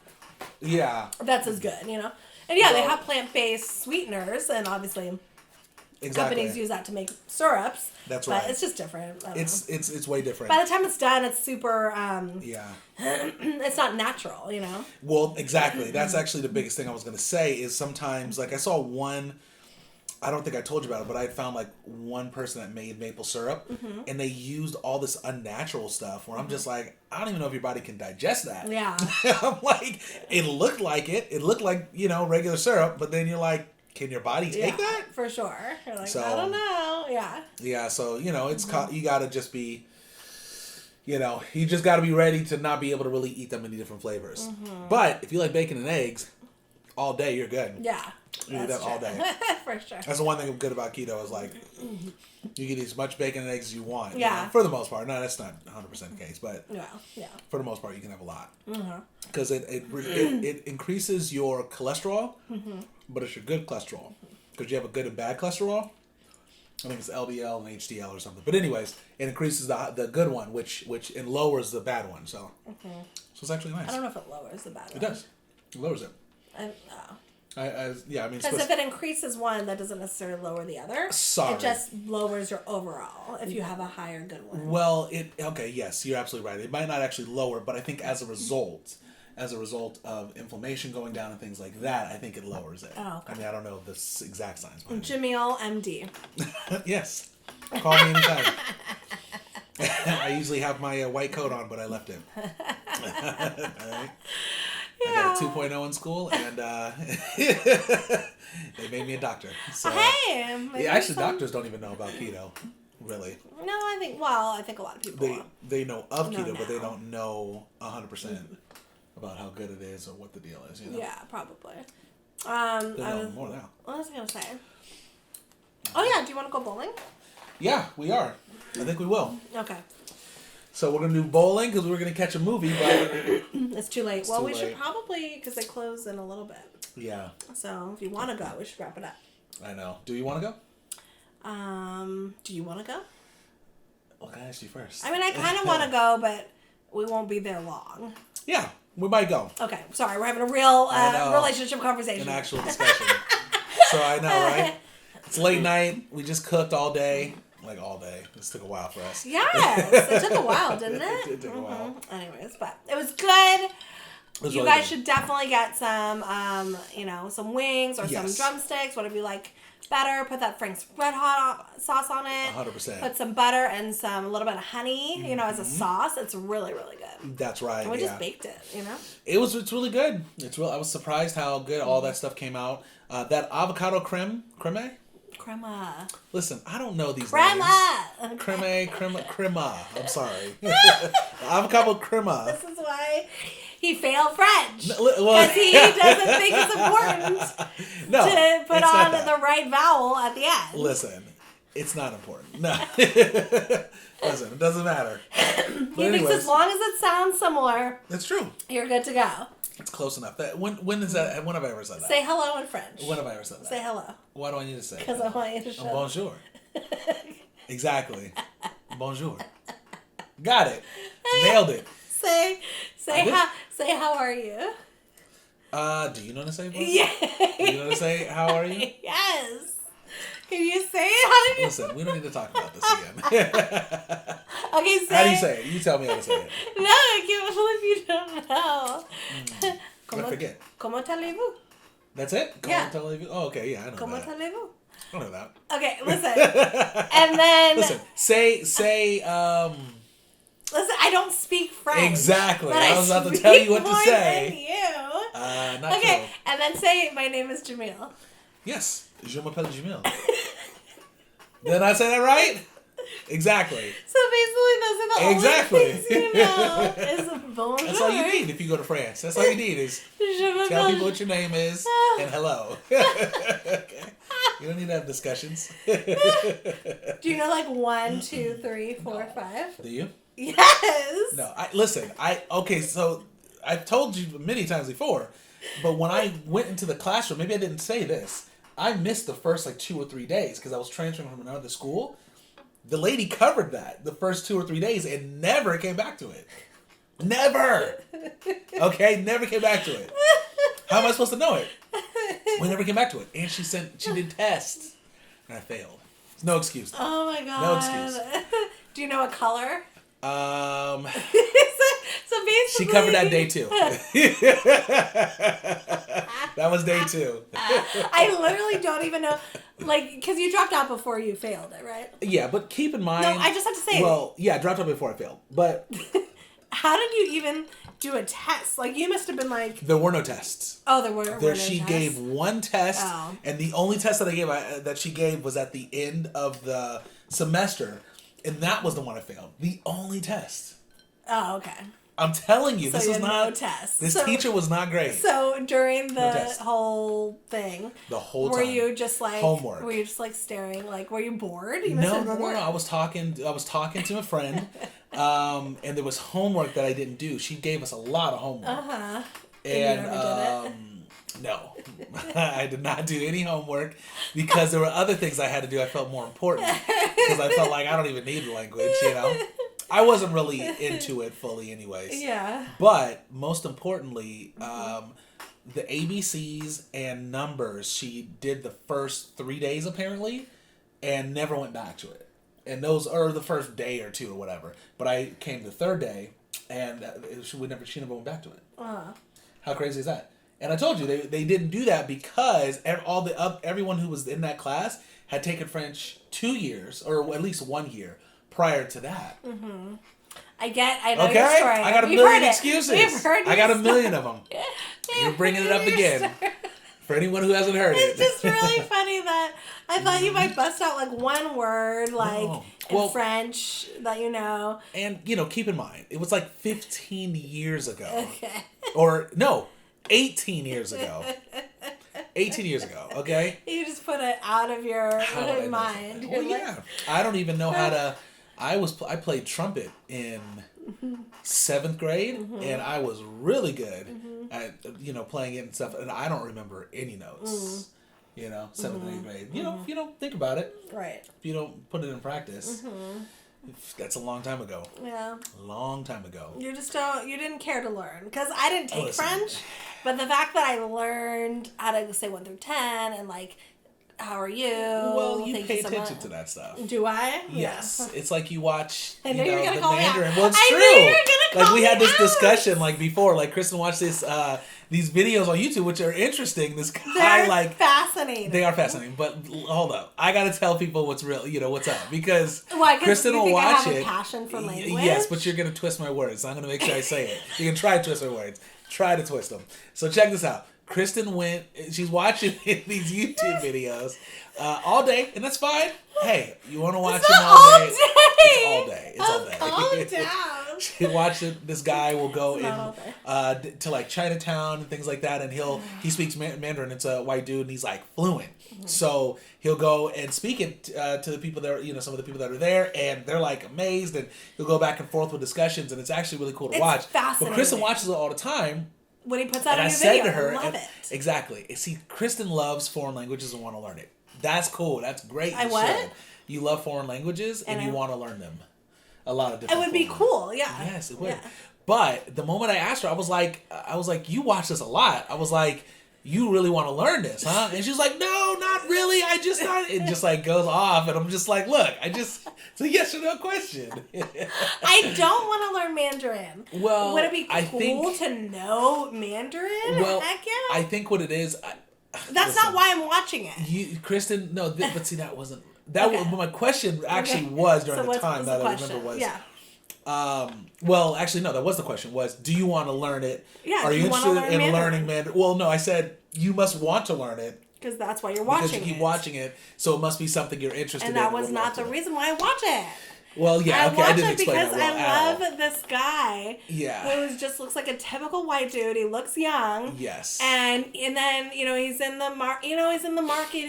Yeah.
That's as good, you know. And yeah, they have plant-based sweeteners, and obviously. Companies use that to make syrups.
That's right.
But it's just different.
It's way different.
By the time it's done, it's super.
Yeah.
It's not natural, you know.
Well, exactly. That's actually the biggest thing I was going to say. Is sometimes like I saw one. I don't think I told you about it, but I found like one person that made maple syrup, and they used all this unnatural stuff. Where I'm just like, I don't even know if your body can digest that.
Yeah.
I'm like, it looked like it. It looked like regular syrup, but then you're like. Can your body take that?
For sure. You're like,
so,
I don't know. Yeah.
Yeah, so, it's you got to just be, you just got to be ready to not be able to really eat that many different flavors. But if you like bacon and eggs, all day you're good.
Yeah.
You eat that all day.
For sure.
That's the one thing good about keto is like, you can eat as much bacon and eggs as you want.
Yeah.
For the most part. No, that's not 100% the case, but
yeah.
For the most part, you can have a lot. Because it increases your cholesterol, but it's your good cholesterol. Because you have a good and bad cholesterol. I think it's LDL and HDL or something. But anyways, it increases the good one, which and lowers the bad one. So, so it's actually nice.
I don't know if it lowers the bad one.
It does. It lowers it. Yeah, I mean,
because if it increases one, that doesn't necessarily lower the other.
Sorry.
It just lowers your overall if you have a higher good one.
Well, yes, you're absolutely right. It might not actually lower, but I think as a result of inflammation going down and things like that, I think it lowers it.
Oh, okay.
I mean, I don't know the exact science behind
Jamil, MD.
Yes. Call me anytime. I usually have my white coat on, but I left it. All right. I got a 2.0 in school, and they made me a doctor. So,
hey!
Actually, doctors don't even know about keto, really.
No, I think a lot of people
they know of keto, but they don't know 100% about how good it is or what the deal is. You know?
Yeah, probably.
They know more now.
What was I going to say? Oh, yeah. Do you want to go bowling?
Yeah, we are. I think we will.
Okay.
So we're going to do bowling because we're going to catch a movie, but
it's too late. Well, we should probably, because they close in a little bit.
Yeah.
So if you want to go, we should wrap it up.
I know. Do you want to
go? Do you want to go?
Well, can I ask you first?
I mean, I kind of want to go, but we won't be there long.
Yeah, we might go.
Okay, sorry. We're having a real relationship conversation.
An actual discussion. So I know, right? It's late night. We just cooked all day. Like all day. This took a while for us.
Yes. It took a while, didn't it?
It took a while.
Anyways, but it was good. You
really
guys
good.
should definitely get some, some wings or some drumsticks, whatever you like better. Put that Frank's Red Hot sauce on it.
100%.
Put some butter and a little bit of honey, as a sauce. It's really, really good.
That's right.
And we just baked it,
It's really good. I was surprised how good all that stuff came out. That avocado crema. Listen, I don't know these names. Crema. I'm sorry. Avocado crema.
This is why he failed French.
Well,
because he doesn't think it's important to put on the right vowel at the end.
Listen, it's not important. No. Listen, it doesn't matter.
He thinks as long as it sounds similar,
it's true.
You're good to go.
It's close enough. When is that? When have I ever said that?
Say hello in French.
When have I ever said that?
Say hello.
Why do I need to say?
Because I want you to show.
Bonjour. Exactly. Bonjour. Got it. Nailed it.
Say how are you?
Do you know how to say bonjour?
Yeah.
Do you know how to say how are you?
Yes. Can you say it? How do you?
Listen, we don't need to talk about this again.
Okay, say.
How do you say it? You tell me how to say it.
No, I can't believe you don't know.
I forget.
Comment allez-vous?
That's it?
Yeah.
Oh, okay, yeah, I know
Comment
that.
allez-vous?
I know that.
Okay, listen. And then...
Listen, say,
Listen, I don't speak French.
Exactly. I was about to tell you what to say.
Than you.
Not
okay,
true.
And then say, my name is Jamil.
Yes. Je m'appelle Jamil. Did I say that right? Exactly.
So basically, those are the only things you know is bonjour.
That's all you need if you go to France. That's all you need is tell people what your name is and hello. Okay. You don't need to have discussions.
Do you know like 1, 2, 3, 4, 5?
Do you?
Yes.
No. Okay, so I've told you many times before, but when I went into the classroom, maybe I didn't say this. I missed the first 2 or 3 days because I was transferring from another school. The lady covered that the first 2 or 3 days and never came back to it. Never. Okay, never came back to it. How am I supposed to know it? We never came back to it. And she did tests. And I failed. No excuse.
Oh my god.
No excuse.
Do you know what color?
So
basically,
she covered that day too. That was day 2.
I literally don't even know, because you dropped out before you failed it, right?
Yeah, but keep in mind.
No, I just have to say.
Well, yeah, I dropped out before I failed, but.
How did you even do a test? You must have been
There were no tests.
Oh, there were no
She
tests?
gave one test, and the only test that she gave was at the end of the semester, and that was the one I failed. The only test.
Oh, okay.
I'm telling you, this was not.
No test.
This teacher was not great.
So during the whole thing,
the whole time,
were you just
homework?
Were you just staring? Were you bored?
No. I was talking to a friend, and there was homework that I didn't do. She gave us a lot of homework.
And you
And
never did it?
No, I did not do any homework because there were other things I had to do. I felt more important because I felt like I don't even need the language, you know. I wasn't really into it fully anyways.
Yeah.
But most importantly, the ABCs and numbers, she did the first 3 days apparently and never went back to it. And those are the first day or two or whatever. But I came the third day and she never went back to it. How crazy is that? And I told you they didn't do that because everyone who was in that class had taken French 2 years or at least 1 year prior to that.
I know your story.
I got a million excuses. I got a million of them. You're bringing it up again. For anyone who hasn't heard it.
It's just really funny that I thought you might bust out like one word in French that you know.
And, keep in mind, it was like 15 years ago.
Okay.
Or, no, 18 years ago. 18 years ago, okay?
You just put it out of your mind.
Well, yeah. I don't even know how to... I played trumpet in 7th grade, and I was really good at, playing it and stuff, and I don't remember any notes, 7th and 8th grade. If you don't think about it.
Right.
If you don't put it in practice. That's a long time ago.
Yeah.
A long time ago.
You didn't care to learn. Because I didn't take French, but the fact that I learned how to say 1 through 10 and how are you?
Well, you pay attention to that stuff.
Do I?
Yes.
Yeah.
It's like you watch,
the
Mandarin.
Out.
Well, it's true. We had this discussion before. Kristen watched these videos on YouTube, which are interesting. This guy,
They're fascinating.
They are fascinating. But hold up, I got to tell people what's real. What's up because
why?
Kristen will watch
I have
it.
A passion for language.
Yes, but you're gonna twist my words. I'm gonna make sure I say it. You can try to twist my words. Try to twist them. So check this out. Kristen she's watching these YouTube videos all day, and that's fine. Hey, you want to watch them all day? It's all day. It's all day.
Calm down.
She watched it. This guy will go to Chinatown and things like that, and he speaks Mandarin. It's a white dude, and he's fluent. So he'll go and speak it to the people that are, some of the people that are there, and they're amazed, and he'll go back and forth with discussions, and it's actually really cool to watch.
Fascinating.
But Kristen watches it all the time.
When he puts out
and
a new video,
to her,
I love it.
Exactly. See, Kristen loves foreign languages and want to learn it. That's cool. That's great. You love foreign languages and you want to learn them. A lot of different.
It would be cool, yeah.
Yes, it would.
Yeah.
But the moment I asked her, I was like, you watch this a lot. I was like, you really want to learn this, huh? And she's like, no, not really. I just thought it just goes off, and I'm just like, look, it's a yes or no question.
I don't want to learn Mandarin.
Well,
would it be cool to know Mandarin?
Well,
heck yeah.
I think what it is.
That's not why I'm watching it.
Kristen, no, but see, that wasn't. What my question actually was during the time that I remember was.
Yeah.
Well, actually, no, that was the question was, do you want to learn it?
Yeah,
are you interested in learning Mandarin? Well, no, I said, you must want to learn it.
Because that's why you're watching it.
Because you keep watching it, so it must be something you're interested in.
And that was not the reason why I watch it.
Well, yeah, okay, I didn't explain that well.
I love this guy.
Yeah.
Who just looks like a typical white dude. He looks young.
Yes.
And then, he's in the market, he's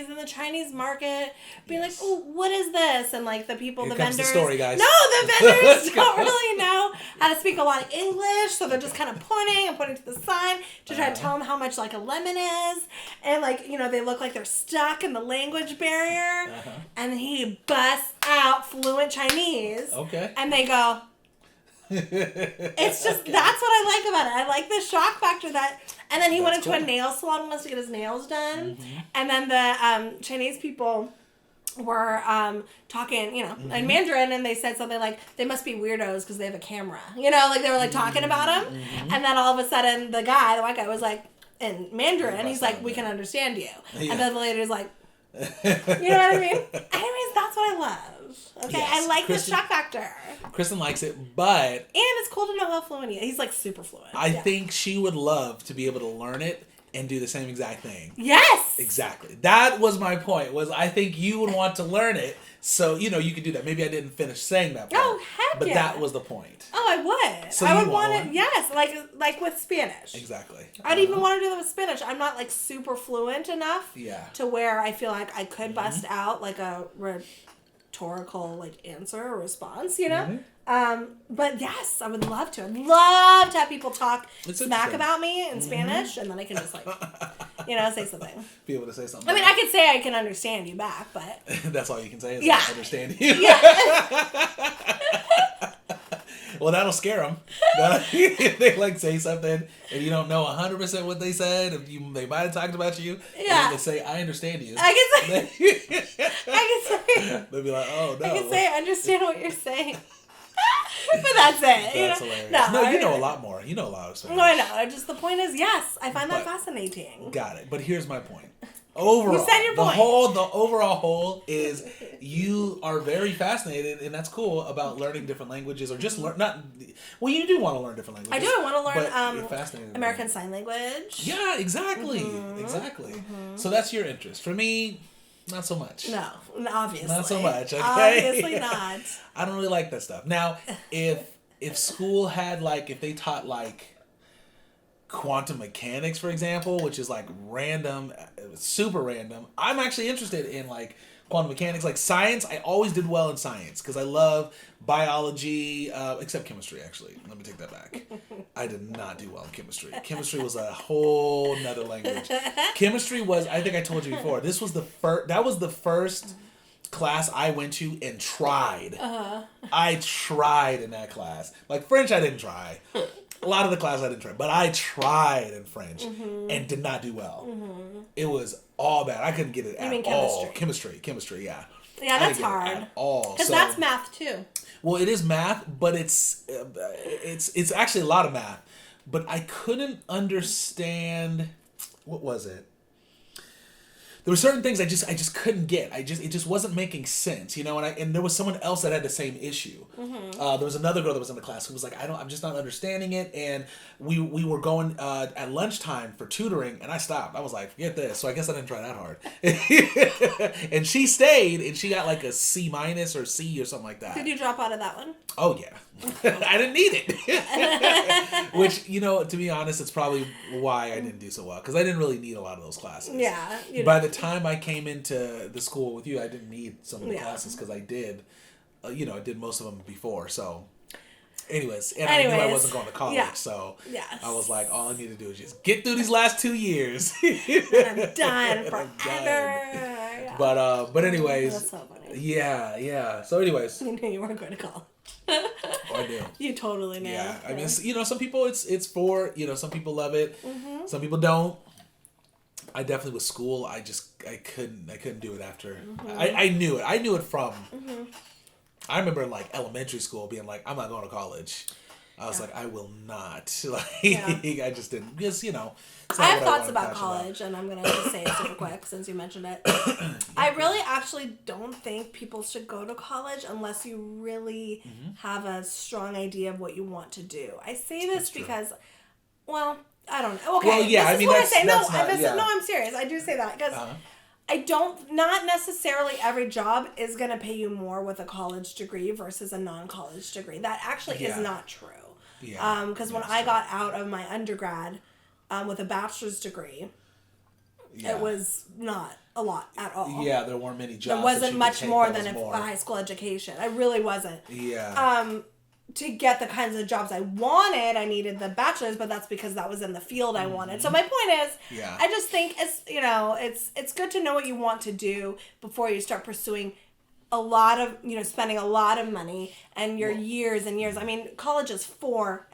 in the Chinese market, being like, oh, what is this? And the people, the vendors.
The story, guys.
No, the vendors don't really know how to speak a lot of English, so they're just kind of pointing to the sign to try to tell them how much a lemon is. And they look like they're stuck in the language barrier. And he busts out fluent Chinese.
Okay.
And they go, it's just, that's what I like about it. I like the shock factor and then he went into a nail salon once to get his nails done. And then the Chinese people were talking, in Mandarin, and they said something like, they must be weirdos because they have a camera. They were talking about him. And then all of a sudden, the white guy was in Mandarin, he's like, we can understand you. Yeah. And then the lady's like, you know what I mean? Anyways, that's what I love. Okay, yes, I like the shock factor.
Kristen likes it, but... And
it's cool to know how fluent he is. He's super fluent.
I think she would love to be able to learn it and do the same exact thing.
Yes!
Exactly. That was my point, I think you would want to learn it, so, you could do that. Maybe I didn't finish saying that part.
Oh, heck
but
yeah.
that was the point.
Oh, I would.
So
I would want it, yes, like with Spanish.
Exactly.
I'd even want to do that with Spanish. I'm not, super fluent enough
to
where I feel like I could bust out, a rhetorical answer or response, but yes, I would love to. I'd love to have people talk smack about me in Spanish, and then I can just say something.
Be able to say something.
I mean, I could say I can understand you back, but
that's all you can say is
yeah.
I understand you.
Yeah.
Well, that'll scare them. If they like say something and you don't know 100% what they said, they might have talked about you.
Yeah.
And they say, "I understand you."
I can say.
They'll be like, "Oh no."
I can say I understand what you're saying. But that's it.
That's hilarious. No, you know a lot more. You know a lot of stuff.
No, I know. Just the point is, yes, I find that fascinating.
Got it. But here's my point. Overall,
you said your point.
The overall whole is you are very fascinated, and that's cool, about learning different languages, or just learn. Not well, you do want to learn different languages.
I do. I want to learn
you're fascinated
American Sign Language.
Yeah, exactly, exactly. So that's your interest. For me, not so much.
No, obviously
not so much. Okay?
Obviously not.
I don't really like that stuff. Now, if school had if they taught quantum mechanics, for example, which is random, super random, I'm actually interested in quantum mechanics. Science, I always did well in science because I love biology, except chemistry, actually. Let me take that back. I did not do well in chemistry. Chemistry was a whole nother language. Chemistry was, I think I told you before, that was the first class I went to and tried. I tried in that class. French, I didn't try. A lot of the class I didn't try, but I tried in French and did not do well. It was all bad. I couldn't get it at all. Chemistry, yeah.
Yeah, that's hard.
At all.
Because that's math too.
Well, it is math, but it's actually a lot of math. But I couldn't understand, what was it? There were certain things I just couldn't get. It just wasn't making sense, And there was someone else that had the same issue. There was another girl that was in the class who was like, I'm just not understanding it. And we were going at lunchtime for tutoring, and I stopped. I was like, forget this. So I guess I didn't try that hard. And she stayed, and she got a C- or C or something like that.
Did you drop out of that one?
Oh yeah, I didn't need it. Which, to be honest, it's probably why I didn't do so well, because I didn't really need a lot of those classes.
Yeah.
By the time I came into the school with you, I didn't need some of the classes because I did, I did most of them before. So, anyways, I knew I wasn't going to college, so I was like, all I need to do is just get through these last 2 years.
And I'm done forever. Yeah.
But anyways,
that's so funny.
Yeah. So, anyways,
you knew you weren't going to college.
I knew.
You totally knew.
Yeah, I mean, some people it's for, some people love it, some people don't. I definitely, with school, I couldn't do it after. I knew it from. I remember in elementary school being like, I'm not going to college. I was like, I will not. I just didn't, because
I have thoughts about college, and I'm gonna just say it super quick since you mentioned it. I really actually don't think people should go to college unless you really have a strong idea of what you want to do. I say this because, well, I don't know. Okay,
well, yeah,
this is what I say. No, I'm serious. I do say that because not necessarily every job is going to pay you more with a college degree versus a non-college degree. That actually is not true. Yeah. Because when I got out of my undergrad with a bachelor's degree, it was not a lot at all.
Yeah, there weren't many jobs.
There wasn't much more than a high school education. I really wasn't.
Yeah.
To get the kinds of jobs I wanted, I needed the bachelor's, but that's because that was in the field I wanted. So my point is, I just think it's good to know what you want to do before you start pursuing a lot of, spending a lot of money and your years and years. I mean, college is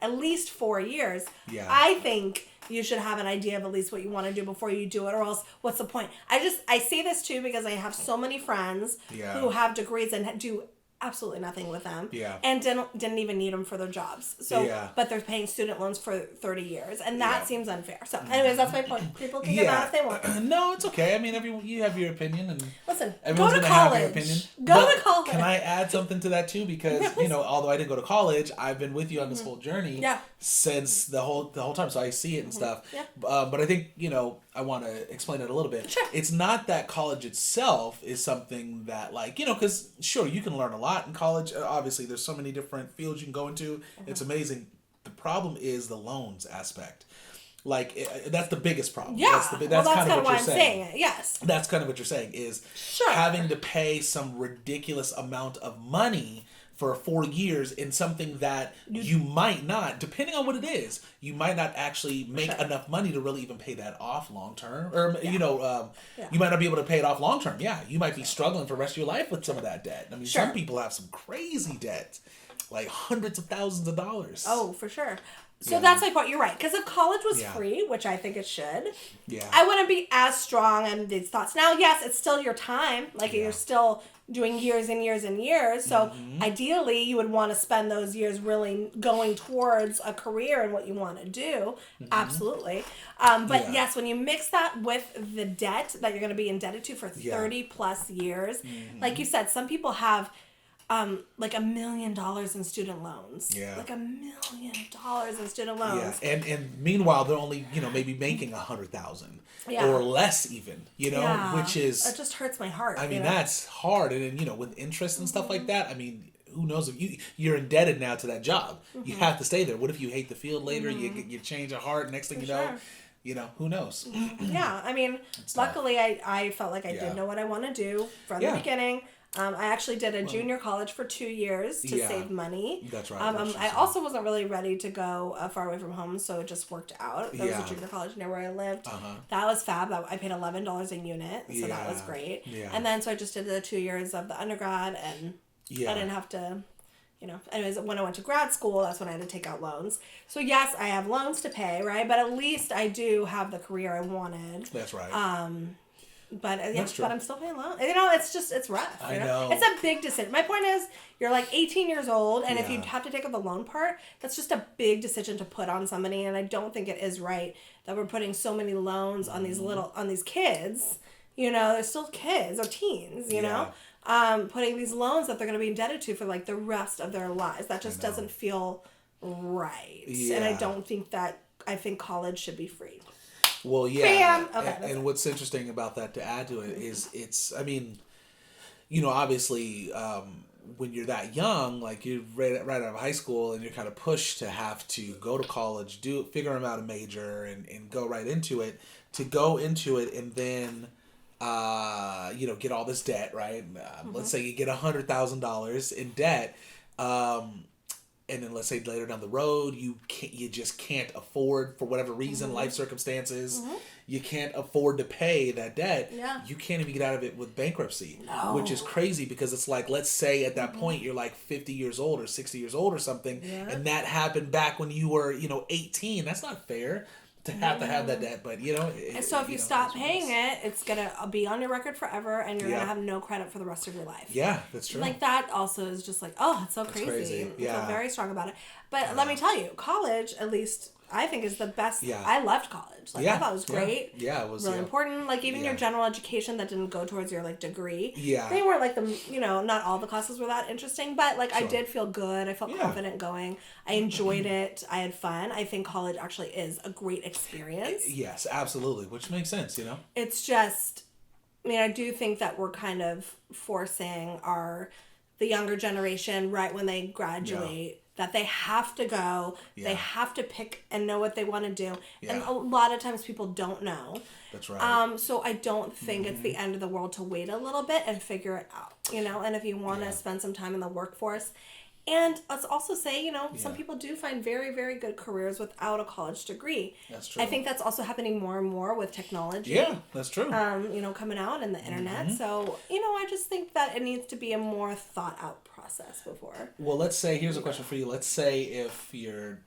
at least 4 years.
Yeah.
I think you should have an idea of at least what you want to do before you do it, or else what's the point? I say this too because I have so many friends who have degrees and do absolutely nothing with them.
Yeah.
And didn't even need them for their jobs. So, but they're paying student loans for 30 years, and that seems unfair. So, anyways, that's my point. People can get mad if they want.
No, it's okay. I mean, you have your opinion, and
listen,
everyone's
go to
gonna
college.
have your opinion.
Go to college.
Can I add something to that too? Because although I didn't go to college, I've been with you on this whole journey since the whole time, so I see it and stuff.
Yeah.
But I think I want to explain it a little bit.
Sure.
It's not that college itself is something that because sure, you can learn a lot in college. Obviously, there's so many different fields you can go into. It's amazing. The problem is the loans aspect. That's the biggest problem.
Yeah.
That's kind of what
why
you're
I'm
saying.
it. Yes.
That's kind of what you're saying is having to pay some ridiculous amount of money for 4 years in something that you might not, depending on what it is, you might not actually make enough money to really even pay that off long term. Or, you might not be able to pay it off long term. Yeah, you might be struggling for the rest of your life with some of that debt. I mean, some people have some crazy debt, like hundreds of thousands of dollars.
Oh, for sure. So that's my point. You're right. Because if college was free, which I think it should, I wouldn't be as strong on these thoughts. Now, yes, it's still your time. Like, you're still doing years and years and years. So, ideally, you would want to spend those years really going towards a career and what you want to do. Absolutely. But, yes, when you mix that with the debt that you're going to be indebted to for 30 plus years, like you said, some people have... like $1 million in student loans. Yeah. Like $1 million in student loans.
Yeah. And meanwhile, they're only, maybe making 100,000 or less even, which is...
It just hurts my heart.
I mean, that's hard. And then, with interest and stuff like that, I mean, who knows if you're indebted now to that job. You have to stay there. What if you hate the field later? You change of heart. Next thing you know, who knows?
Yeah. I mean, luckily I felt like I did know what I want to do from the beginning. I actually did a junior college for 2 years to save money.
That's right.
I also wasn't really ready to go far away from home, so it just worked out. There was a junior college near where I lived. That was fab. I paid $11 a unit, so that was great. Yeah. And then so I just did the 2 years of the undergrad, and I didn't have to, anyways, when I went to grad school, that's when I had to take out loans. So yes, I have loans to pay, right? But at least I do have the career I wanted.
That's right.
But I'm still paying loans. It's rough. I know. It's a big decision. My point is, you're like 18 years old, and if you have to take up the loan part, that's just a big decision to put on somebody. And I don't think it is right that we're putting so many loans on these kids. They're still kids or teens. Putting these loans that they're going to be indebted to for like the rest of their lives. That just doesn't feel right. Yeah. And I don't think that. I think college should be free.
Well, yeah, and what's interesting about that, to add to it, is obviously, when you're that young, like you're right out of high school, and you're kind of pushed to have to go to college, figure out a major, and go right into it, and then, get all this debt, right? Let's say you get $100,000 in debt, and then let's say later down the road, you just can't afford, for whatever reason, life circumstances, you can't afford to pay that debt. Yeah. You can't even get out of it with bankruptcy, which is crazy, because it's like, let's say at that point you're like 50 years old or 60 years old or something, and that happened back when you were, 18. That's not fair to have that debt, but
so if you stop paying it, it's gonna be on your record forever, and you're gonna have no credit for the rest of your life.
Yeah, that's true.
Like, that also is just like, it's so crazy. I feel very strong about it. But let me tell you, college, at least I think, is the best. Yeah. I loved college. Like, I thought it was great.
Yeah, it was
really important. Like, even your general education that didn't go towards your, like, degree.
Yeah.
They weren't, like, not all the classes were that interesting, but, like, I did feel good. I felt confident going. I enjoyed it. I had fun. I think college actually is a great experience.
Yes, absolutely, which makes sense,
It's just, I do think that we're kind of forcing the younger generation, right when they graduate, that they have to go, they have to pick and know what they want to do. Yeah. And a lot of times people don't know.
That's right.
So I don't think it's the end of the world to wait a little bit and figure it out, and if you want to spend some time in the workforce. And let's also say, some people do find very, very good careers without a college degree. That's true. I think that's also happening more and more with technology.
Yeah, that's true.
Coming out and the internet. So, I just think that it needs to be a more thought out process before.
Well, let's say, here's a question for you. Let's say if you're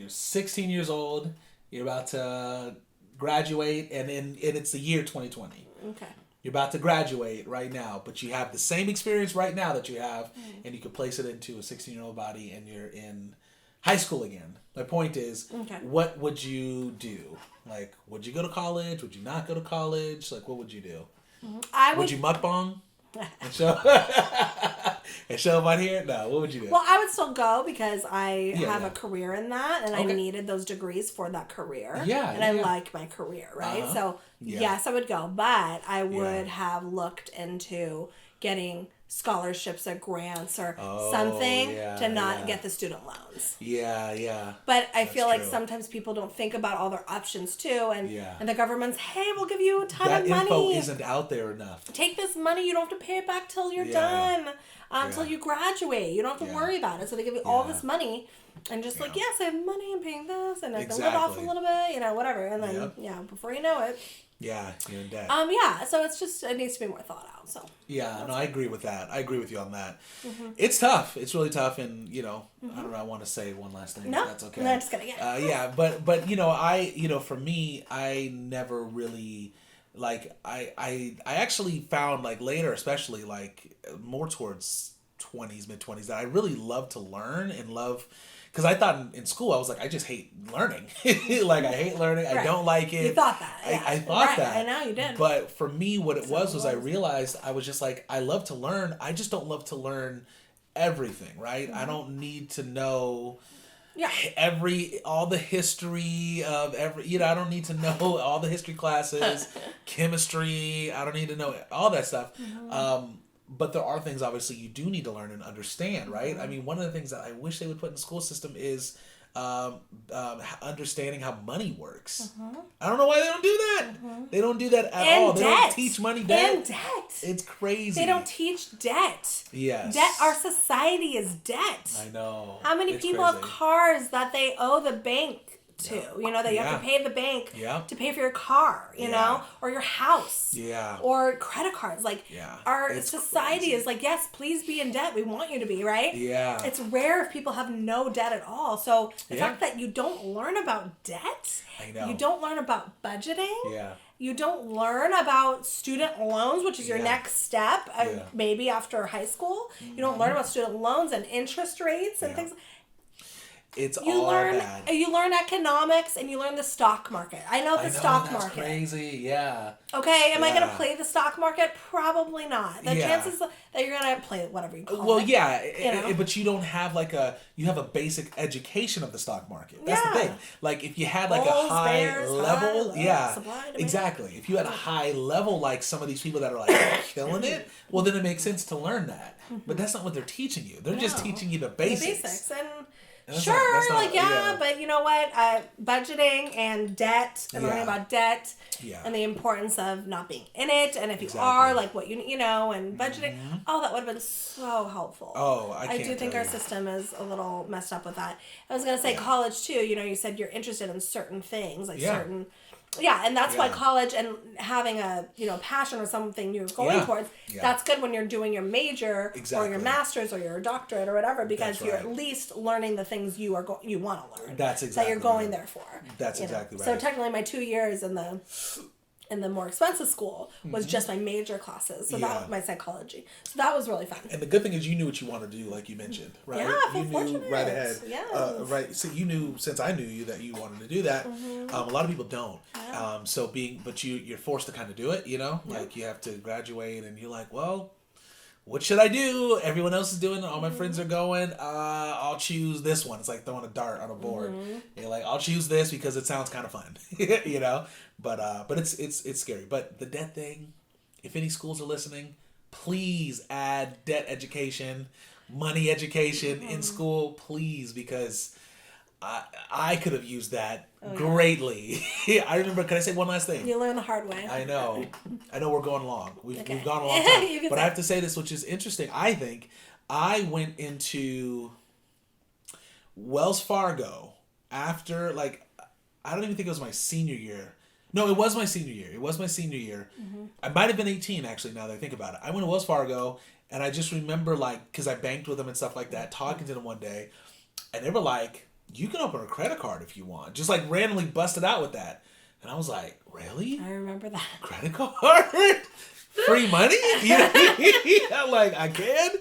16 years old, you're about to graduate, and it's the year 2020.
Okay.
You're about to graduate right now, but you have the same experience right now that you have, and you can place it into a 16-year-old body, and you're in high school again. My point is, what would you do? Like, would you go to college? Would you not go to college? Like, what would you do? Would you mukbang? And show them on here? No, what would you do?
Well, I would still go, because I have a career in that, and I needed those degrees for that career.
Yeah.
And I like my career, right? So, yes, I would go, but I would have looked into getting scholarships or grants or something to not get the student loans.
Yeah.
But I feel like sometimes people don't think about all their options too, and the government's, hey, we'll give you a ton of money.
That info isn't out there enough.
Take this money, you don't have to pay it back till you're done, until you graduate. You don't have to worry about it. So they give you all this money, and just like, yes, I have money, I'm paying this, and I can live off a little bit, whatever. And then, before you know it.
Yeah, you're in debt.
So it's just, it needs to be more thought out, so.
Yeah, no, I agree with that. I agree with you on that. It's tough. It's really tough, and, I don't know, I want to say one last thing.
No,
that's okay.
No, I'm just kidding.
For me, I never really, like, I actually found, like, later, especially, like, more towards 20s, mid-20s, that I really love to learn and love... Because I thought in school, I was like, I just hate learning. Like, I hate learning. Right. I don't like it.
You thought that. Yeah.
I thought that.
I know you did.
But for me, what it was I realized I was just like, I love to learn. I just don't love to learn everything, right? I don't need to know all the history of I don't need to know all the history classes, chemistry. I don't need to know all that stuff. But there are things, obviously, you do need to learn and understand, right? I mean, one of the things that I wish they would put in the school system is understanding how money works. I don't know why they don't do that. They don't do that at all. They don't teach money debt.
And debt.
It's crazy.
They don't teach debt.
Yes.
Debt. Our society is debt.
I know.
How many people have cars that they owe the bank to, that you have to pay the bank to pay for your car, you know, or your house, or credit cards. Like, our society is like, yes, please be in debt. We want you to be, right?
Yeah.
It's rare if people have no debt at all. So the fact that you don't learn about debt, you don't learn about budgeting, you don't learn about student loans, which is your next step, maybe after high school. You don't learn about student loans and interest rates and things.
It's all bad.
You learn economics and you learn the stock market. I know the stock market.
That's crazy. Yeah.
Okay, am I going to play the stock market? Probably not. The chances that you're going to play whatever you call it.
Well, yeah, but you don't have you have a basic education of the stock market. That's the thing. Like, if you had like a high level, exactly. If you had a high level, like some of these people that are like killing it, well, then it makes sense to learn that. But that's not what they're teaching you. They're just teaching you the basics.
The basics. But you know what? Budgeting and debt, and learning about debt, and the importance of not being in it, and if you are, like what and budgeting. Oh, that would have been so helpful.
Oh,
I do think our system is a little messed up with that. I was gonna say college too. You said you're interested in certain things, like certain. Yeah, and that's why college and having a passion or something you're going towards, that's good when you're doing your major or your master's or your doctorate or whatever, because you're at least learning the things you want to learn.
That's exactly
that you're going there for.
That's exactly right.
So technically, my 2 years in the more expensive school was just my major classes. So that was my psychology. So that was really fun.
And the good thing is you knew what you wanted to do, like you mentioned, right?
Yeah,
you knew right ahead.
Yes.
Right. So you knew, since I knew you, that you wanted to do that. A lot of people don't.
Yeah.
But you're forced to kind of do it, like you have to graduate and you're like, well, what should I do? Everyone else is doing it. All my friends are going. I'll choose this one. It's like throwing a dart on a board. You're like, I'll choose this because it sounds kind of fun, But it's scary. But the debt thing, if any schools are listening, please add debt education, money education in school, please, because I could have used that greatly. I remember, can I say one last thing?
You learn the hard way.
I know we're going long. We've gone a long time. But I have to say this, which is interesting. I think I went into Wells Fargo after, like, I don't even think it was my senior year. No, it was my senior year. I might have been 18, actually, now that I think about it. I went to Wells Fargo, and I just remember, like, because I banked with them and stuff like that, talking to them one day, and they were like, you can open a credit card if you want. Just like randomly busted out with that. And I was like, really?
I remember that.
Credit card? Free money? I'm like, I can?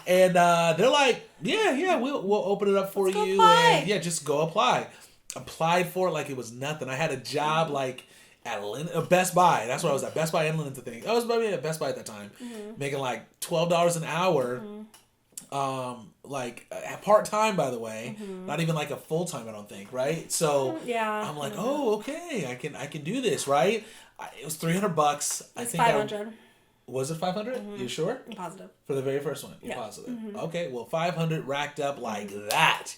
And they're like, yeah, we'll open it up for you.
Apply.
And just go apply. Applied for it like it was nothing. I had a job like at Best Buy. That's where I was at. Best Buy and Lincoln thing. I was maybe at Best Buy at that time. Making like $12 an hour. Like part-time, by the way, not even like a full-time, I don't think, right? So I'm like, oh, okay, I can do this, right? It was $300.
I think 500.
Was it 500? You sure?
I'm positive.
For the very first one, you're
Yeah.
positive. Okay, well, 500 racked up like that.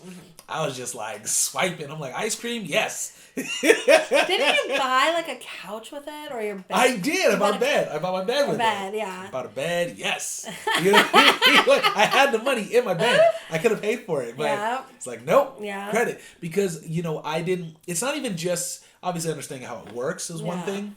I was just like swiping. I'm like, ice cream? Yes.
Didn't you buy like a couch with it or your bed?
I did. I bought a bed. I bought my bed with it.
Yeah.
I bought a bed. Yes. You know, I had the money in my bed. I could have paid for it, but it's like, nope.
Yeah.
Credit. Because, I didn't, it's not even just, obviously understanding how it works is one thing,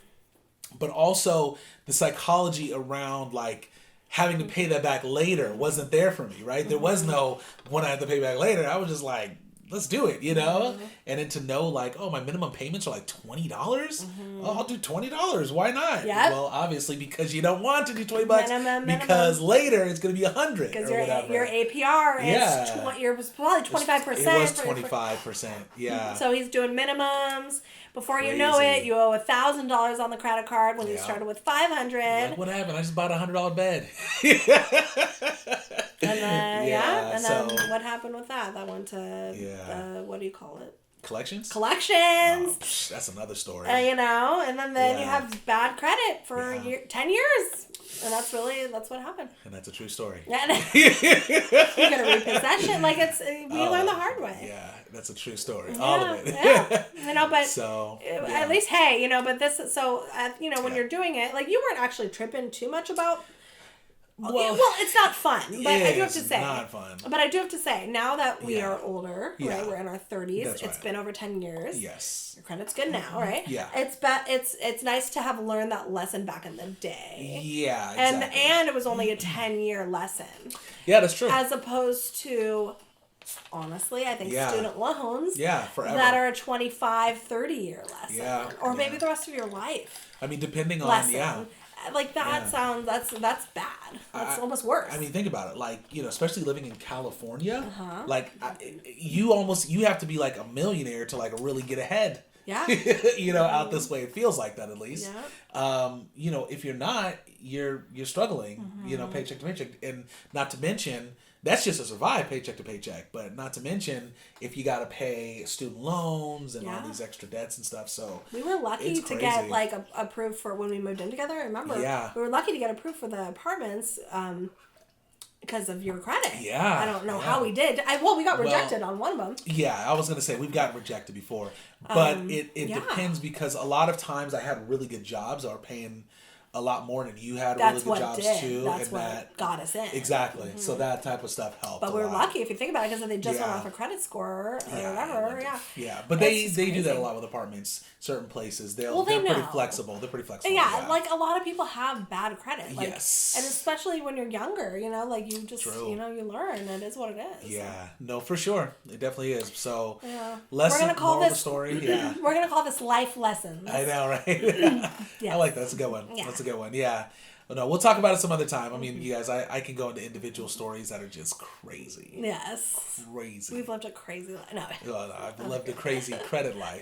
but also the psychology around like having to pay that back later wasn't there for me, right? There was no when I had to pay back later. I was just like, let's do it, And then to know like, oh, my minimum payments are like $20. Oh, I'll do $20. Why not?
Yep.
Well, obviously because you don't want to do $20 because later it's going to be $100
because
or whatever.
Your APR is was probably 25%.
It was 25%. Yeah.
So he's doing minimums. Before you know it, you owe $1,000 on the credit card when you started with $500.
Like, what happened? I just bought a $100 bed.
And then
and
then what happened with that? That went to what do you call it?
Collections.
Oh,
That's another story.
And then you have bad credit for 10 years. And that's what happened.
And that's a true story.
You gotta repossess it. Like we learn the hard way.
Yeah, that's a true story. All of it.
But
so
at least but this is when you're doing it, like you weren't actually tripping too much about. Well, it's not fun, but I do have to say,
not fun.
But I do have to say, now that we are older, right? We're in our 30s.
That's
it's been over 10 years.
Yes,
your credit's good now, right?
Yeah,
it's nice to have learned that lesson back in the day.
Yeah, exactly.
And it was only a 10-year lesson.
Yeah, that's true.
As opposed to, honestly, I think student loans.
Forever.
That are a 25, 30-year lesson.
Yeah,
or maybe the rest of your life.
I mean, depending on
lesson. Like that sounds that's bad. That's almost worse.
I mean, think about it. Like, especially living in California, like you have to be like a millionaire to like really get ahead.
Yeah.
Out this way, it feels like that at least.
Yeah.
If you're not, you're struggling. Paycheck to paycheck, and not to mention. That's just to survive paycheck to paycheck, but not to mention if you got to pay student loans and all these extra debts and stuff. So
we were lucky to get like approved for when we moved in together. Remember, we were lucky to get approved for the apartments because of your credit.
Yeah,
I don't know how we did. We got rejected on one of them.
Yeah, I was gonna say we've gotten rejected before, but it depends because a lot of times I had really good jobs that were paying a lot more than you had really good jobs too.
That's what got us in.
Exactly. Mm-hmm. So that type of stuff helped.
But we're lucky if you think about it because they just went off a credit score or whatever.
Yeah, but they do that a lot with apartments. Certain places they're pretty flexible. They're pretty flexible.
Yeah, like a lot of people have bad credit. Like,
yes.
And especially when you're younger, like you just you learn. It is what it is.
Yeah. No, for sure. It definitely is. So
we're gonna call this
story. Yeah.
We're gonna call this life lessons.
I know, right? I like that. That's a good one. Yeah. That's a good one. Yeah. But no, we'll talk about it some other time. I mean, you guys, I can go into individual stories that are just crazy.
Yes.
Crazy.
We've lived a crazy life. No.
I've lived a crazy credit life.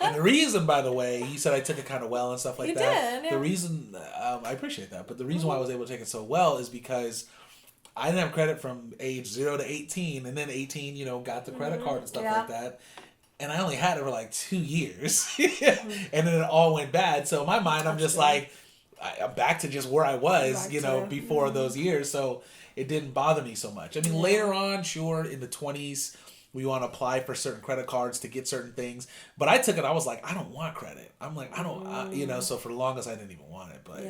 And the reason, by the way, you said I took it kind of well and stuff like that.
You did,
The reason, I appreciate that, but the reason why I was able to take it so well is because I didn't have credit from age 0 to 18, and then 18, got the credit card and stuff like that. And I only had it for like 2 years. And then it all went bad. So in my mind, I'm just like, I'm back to just where I was, before those years. So it didn't bother me so much. I mean, later on, sure, in the 20s, we want to apply for certain credit cards to get certain things. But I took it, I was like, I don't want credit. I'm like, I don't, so for the longest, I didn't even want it. But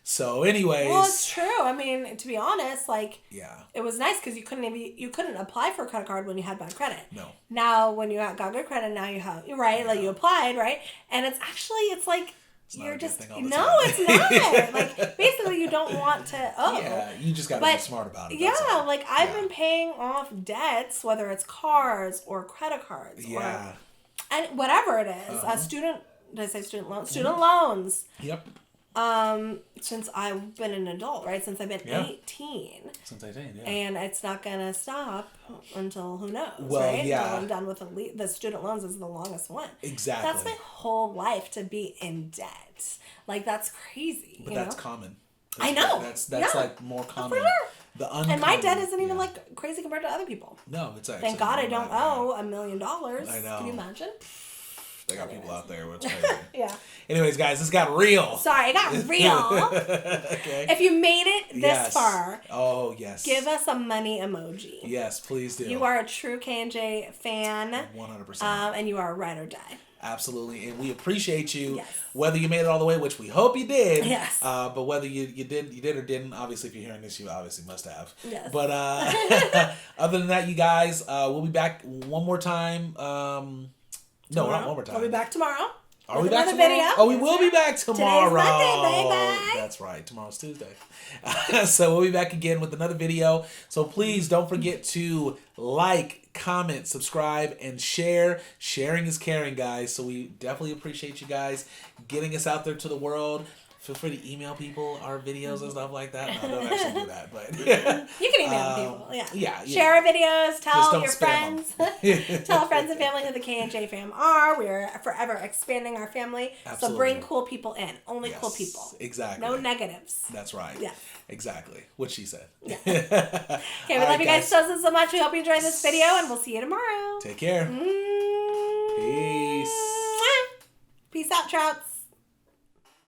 so anyways.
Well, it's true. I mean, to be honest, it was nice because you couldn't apply for a credit card when you had bad credit.
No.
Now, when you got good credit, now you have, like you applied, right? And it's like, you're just it's not. Like basically, you don't want to owe.
Yeah, you just got to be smart about it.
Yeah, like I've been paying off debts, whether it's cars or credit cards, and whatever it is. Student loans? Student loans.
Yep.
Since I've been an adult, right? Since I've been 18.
Since 18,
And it's not gonna stop until who knows,
well,
right?
Yeah.
Until I'm done with the student loans is the longest one.
Exactly.
That's my whole life to be in debt. Like that's crazy.
But that's common.
I know.
That's like more common.
For sure.
The uncommon.
And my debt isn't even like crazy compared to other people.
No, it's actually.
Thank God I don't owe $1 million.
I know.
Can you imagine?
They got people out there. Which crazy.
Yeah.
Anyways, guys, this got real.
Sorry, it got real.
Okay.
If you made it this far,
oh yes,
give us a money emoji.
Yes, please do.
You are a true K&J fan.
100%.
And you are a ride or die.
Absolutely, and we appreciate you.
Yes.
Whether you made it all the way, which we hope you did.
Yes.
But whether you did or didn't, obviously, if you're hearing this, you obviously must have.
Yes.
But other than that, you guys, we'll be back one more time. No, not one more time.
We'll be back tomorrow.
Are we back tomorrow?
Video.
Oh, we will be back tomorrow.
Today's Monday, baby.
That's right. Tomorrow's Tuesday. So we'll be back again with another video. So please don't forget to like, comment, subscribe, and share. Sharing is caring, guys. So we definitely appreciate you guys getting us out there to the world. Feel free to email people our videos and stuff like that. No, don't actually do that, but yeah.
You can email people. Yeah.
Yeah.
Share our videos. Tell your
spam
friends. Tell friends and family who the K&J fam are. We're forever expanding our family.
Absolutely.
So bring cool people in. Only cool people.
Exactly.
No negatives.
That's right.
Yeah.
Exactly. What she said.
Yeah. Okay, we love you guys so much. We hope you enjoyed this video, and we'll see you tomorrow.
Take care. Peace.
Peace out, Trouts.